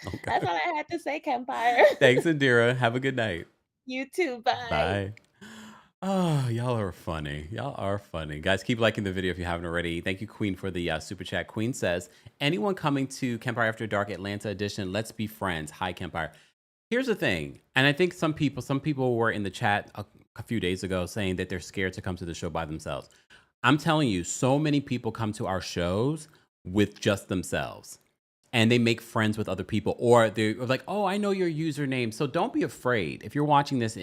Okay. That's all I had to say, Kempire. Thanks, Indira. Have a good night. You too. Bye. Bye. Oh, y'all are funny. Y'all are funny. Guys, keep liking the video if you haven't already. Thank you, Queen, for the super chat. Queen says, anyone coming to Kempire After Dark Atlanta edition, let's be friends. Hi, Kempire. Here's the thing, and I think some people were in the chat a few days ago saying that they're scared to come to the show by themselves. I'm telling you, so many people come to our shows with just themselves. And they make friends with other people, or they're like, "Oh, I know your username." So don't be afraid. If you're watching this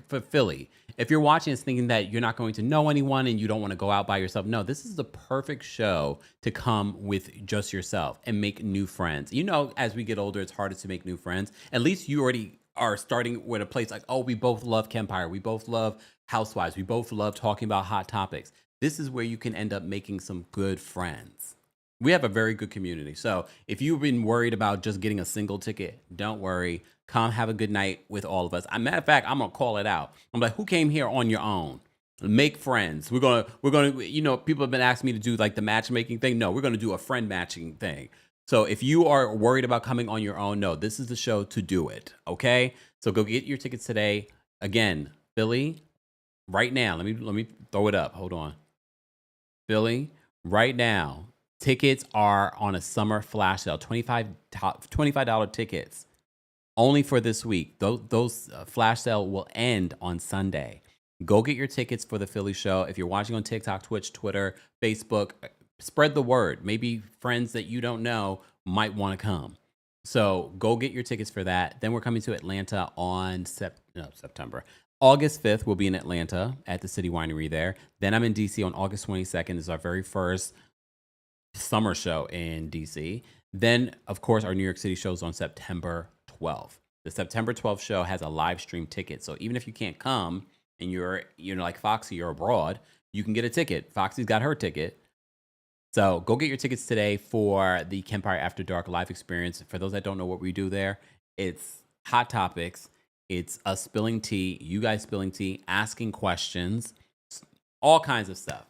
for Philly, if you're watching this thinking that you're not going to know anyone and you don't want to go out by yourself, no, this is the perfect show to come with just yourself and make new friends. As we get older, it's harder to make new friends. At least you already are starting with a place like, oh, we both love Kempire, we both love Housewives, we both love talking about hot topics. This is where you can end up making some good friends. We have a very good community. So if you've been worried about just getting a single ticket, don't worry. Come have a good night with all of us. Matter of fact, I'm going to call it out. I'm like, who came here on your own? Make friends. We're going to, people have been asking me to do like the matchmaking thing. No, we're going to do a friend matching thing. So if you are worried about coming on your own, no, this is the show to do it. Okay. So go get your tickets today. Again, Philly, right now, let me throw it up. Hold on. Philly, right now. Tickets are on a summer flash sale, $25 tickets only for this week. Those flash sale will end on Sunday. Go get your tickets for the Philly show. If you're watching on TikTok, Twitch, Twitter, Facebook, spread the word. Maybe friends that you don't know might want to come. So go get your tickets for that. Then we're coming to Atlanta on September. August 5th, we'll be in Atlanta at the City Winery there. Then I'm in DC on August 22nd. This is our very first summer show in DC. Then, of course, our New York City show is on September 12th. The September 12th show has a live stream ticket. So even if you can't come and you're like Foxy, you're abroad, you can get a ticket. Foxy's got her ticket. So go get your tickets today for the Kempire After Dark live experience. For those that don't know what we do there, it's hot topics. It's us spilling tea, you guys spilling tea, asking questions, all kinds of stuff.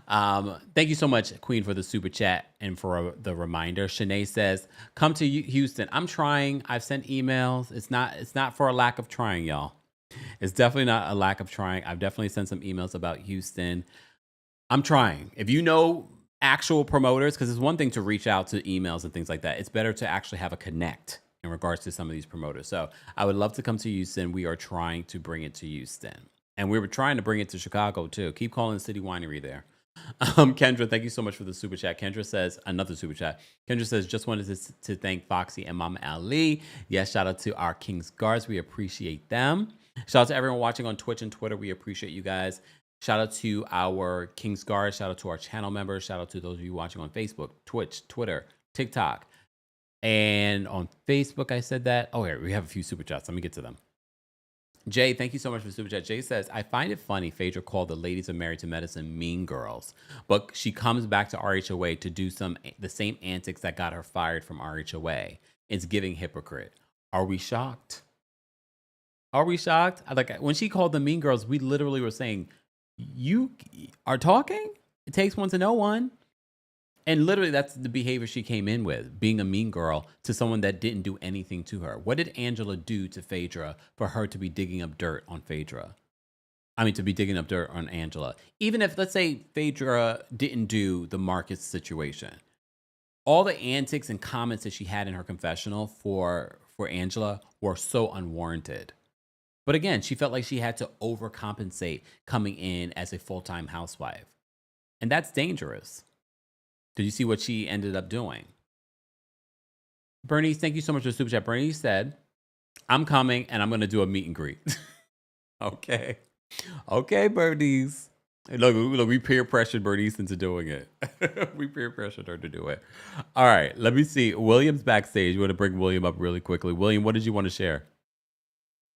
Thank you so much, Queen, for the super chat and for the reminder. Shanae says, "Come to Houston. I'm trying. I've sent emails. It's not for a lack of trying, y'all. It's definitely not a lack of trying. I've definitely sent some emails about Houston. I'm trying. If you know actual promoters, because it's one thing to reach out to emails and things like that. It's better to actually have a connect in regards to some of these promoters. So I would love to come to Houston. We are trying to bring it to Houston. And we were trying to bring it to Chicago, too. Keep calling City Winery there. Kendra, thank you so much for the super chat. Kendra says, another super chat. Kendra says, just wanted to thank Foxy and Mama Ali. Yes, shout out to our King's Guards. We appreciate them. Shout out to everyone watching on Twitch and Twitter. We appreciate you guys. Shout out to our King's Guards. Shout out to our channel members. Shout out to those of you watching on Facebook, Twitch, Twitter, TikTok. And on Facebook, I said that. Oh, here, we have a few super chats. Let me get to them. Jay, thank you so much for the super chat. Jay says, I find it funny Phaedra called the ladies of Married to Medicine mean girls, but she comes back to RHOA to do the same antics that got her fired from RHOA. It's giving hypocrite. Are we shocked? Are we shocked? Like, when she called them mean girls, we literally were saying, you are talking? It takes one to know one. And literally, that's the behavior she came in with, being a mean girl to someone that didn't do anything to her. What did Angela do to Phaedra for her to be digging up dirt on Phaedra? I mean, to be digging up dirt on Angela. Even if, let's say, Phaedra didn't do the Marcus situation. All the antics and comments that she had in her confessional for Angela were so unwarranted. But again, she felt like she had to overcompensate coming in as a full-time housewife. And that's dangerous. Did you see what she ended up doing? Bernice, thank you so much for the super chat. Bernice said, I'm coming and I'm going to do a meet and greet. Okay. Okay, Bernice. Look, we peer pressured Bernice into doing it. We peer pressured her to do it. All right, let me see. William's backstage. You want to bring William up really quickly. William, what did you want to share?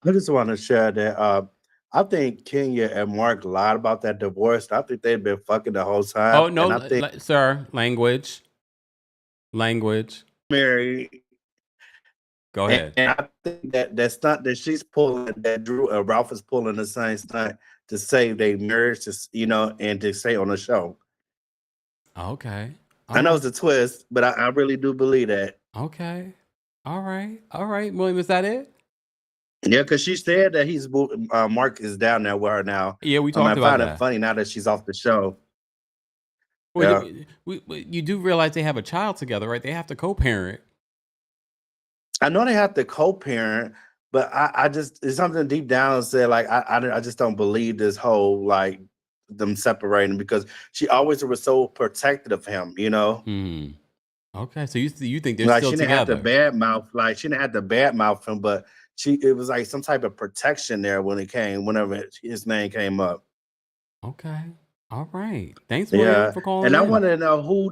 I just want to share that I think Kenya and Mark lied about that divorce. I think they've been fucking the whole time. Oh, no, and I think sir. Language. Mary. Go ahead. And I think that stunt that she's pulling, that Drew and Ralph is pulling the same stunt to save their marriage, and to stay on the show. Okay. I know it's a twist, but I really do believe that. Okay. All right. William, is that it? Yeah, because she said that Mark is down there with her now. Yeah, we talked about that. I find it funny now that she's off the show. Well, you do realize they have a child together, right? They have to co-parent. I know they have to co-parent, but I just, it's something deep down that said, like, I just don't believe this whole, like, them separating, because she always was so protective of him, Okay, so you think they're like still she didn't together? have to badmouth him, but it was like some type of protection there whenever his name came up. Okay. All right. Thanks, William, for calling. And I in. want to know who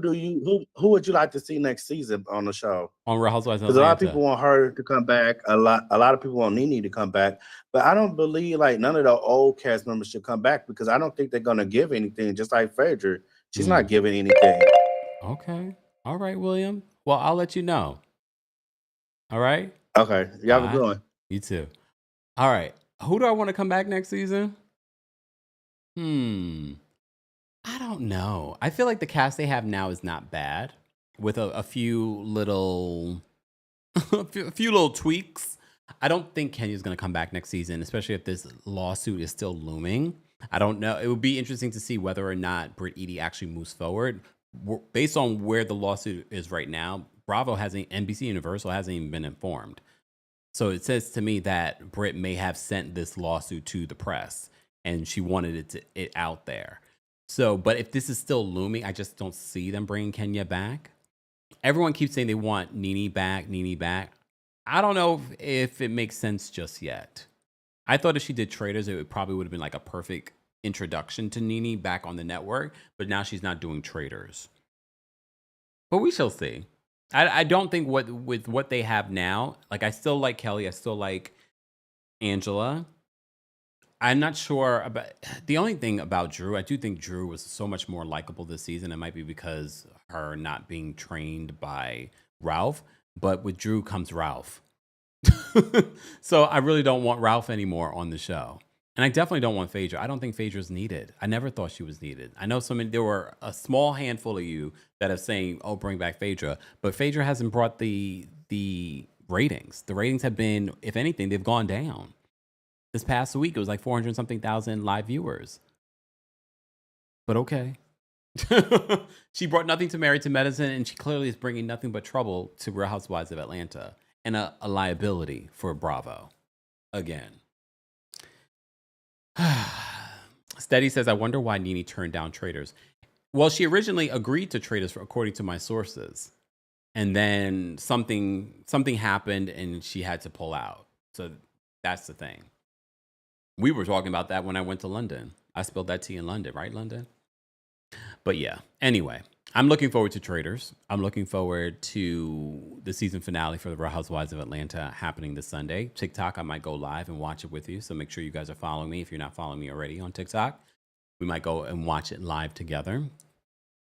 would you like to see next season on the show? On Real Housewives of Because a lot of Atlanta. people want her to come back. A lot of people want Nene to come back. But I don't believe like none of the old cast members should come back, because I don't think they're gonna give anything. Just like Phaedra, she's not giving anything. Okay. All right, William. Well, I'll let you know. All right. Okay. You have a good one. You too. All right. Who do I want to come back next season? I don't know. I feel like the cast they have now is not bad, with a few little tweaks. I don't think Kenya's going to come back next season, especially if this lawsuit is still looming. I don't know. It would be interesting to see whether or not Britt Eady actually moves forward. Based on where the lawsuit is right now, NBC Universal hasn't even been informed. So it says to me that Britt may have sent this lawsuit to the press, and she wanted it out there. So, but if this is still looming, I just don't see them bringing Kenya back. Everyone keeps saying they want Nene back. I don't know if it makes sense just yet. I thought if she did Traitors, it probably would have been like a perfect introduction to Nene back on the network, but now she's not doing Traitors. But we shall see. I don't think with what they have now, like I still like Kelly, I still like Angela. I'm not sure about the only thing about Drew. I do think Drew was so much more likable this season. It might be because her not being trained by Ralph, but with Drew comes Ralph. So I really don't want Ralph anymore on the show. And I definitely don't want Phaedra. I don't think Phaedra's needed. I never thought she was needed. I know there were a small handful of you that are saying, oh, bring back Phaedra. But Phaedra hasn't brought the ratings. The ratings have been, if anything, they've gone down. This past week, it was like 400-something thousand live viewers. But okay. She brought nothing to Married to Medicine, and she clearly is bringing nothing but trouble to Real Housewives of Atlanta and a liability for Bravo. Again. Steady says, I wonder why Nene turned down Traders. Well, she originally agreed to Traders, according to my sources. And then something happened and she had to pull out. So that's the thing. We were talking about that when I went to London. I spilled that tea in London, right, London? But yeah, anyway, I'm looking forward to Traders. I'm looking forward to the season finale for the Real Housewives of Atlanta happening this Sunday. TikTok, I might go live and watch it with you. So make sure you guys are following me. If you're not following me already on TikTok, we might go and watch it live together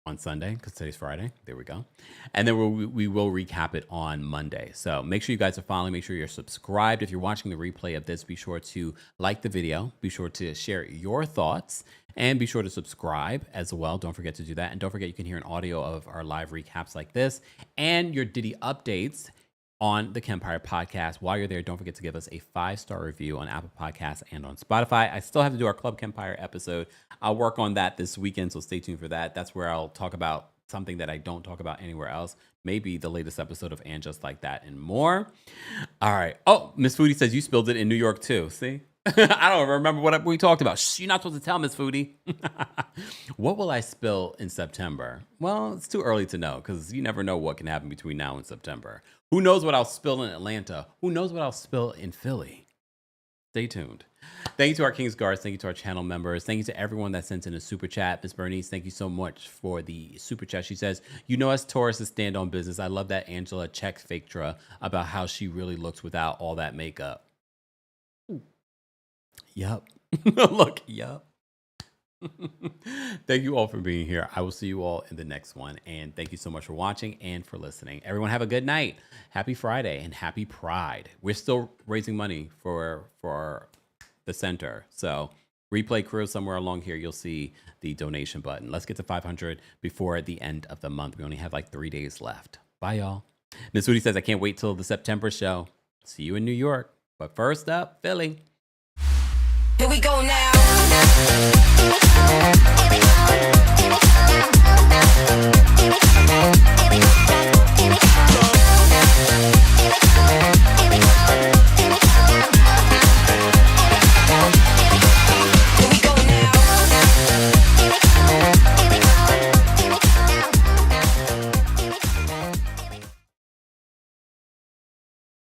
on Sunday, because today's Friday. There we go. And then we will recap it on Monday. So make sure you guys are following. Make sure you're subscribed. If you're watching the replay of this, be sure to like the video. Be sure to share your thoughts. And be sure to subscribe as well. Don't forget to do that. And don't forget, you can hear an audio of our live recaps like this and your Diddy updates on the Kempire podcast. While you're there, don't forget to give us a 5-star review on Apple Podcasts and on Spotify. I still have to do our Club Kempire episode. I'll work on that this weekend, so stay tuned for that. That's where I'll talk about something that I don't talk about anywhere else. Maybe the latest episode of And Just Like That and more. All right. Oh, Miss Foodie says you spilled it in New York too. See? I don't remember what we talked about. Shh, you're not supposed to tell, Miss Foodie. What will I spill in September? Well, it's too early to know because you never know what can happen between now and September. Who knows what I'll spill in Atlanta? Who knows what I'll spill in Philly? Stay tuned. Thank you to our King's Guards. Thank you to our channel members. Thank you to everyone that sent in a super chat. Miss Bernice, thank you so much for the super chat. She says, you know us Tauruses stand on business. I love that Angela checked Phaedra about how she really looks without all that makeup. Yup. Look, yup. Thank you all for being here. I will see you all in the next one. And thank you so much for watching and for listening. Everyone have a good night. Happy Friday and happy Pride. We're still raising money for the center. So replay crew, somewhere along here, you'll see the donation button. Let's get to 500 before the end of the month. We only have like 3 days left. Bye, y'all. Miss Woody says, I can't wait till the September show. See you in New York. But first up, Philly. Here we go now.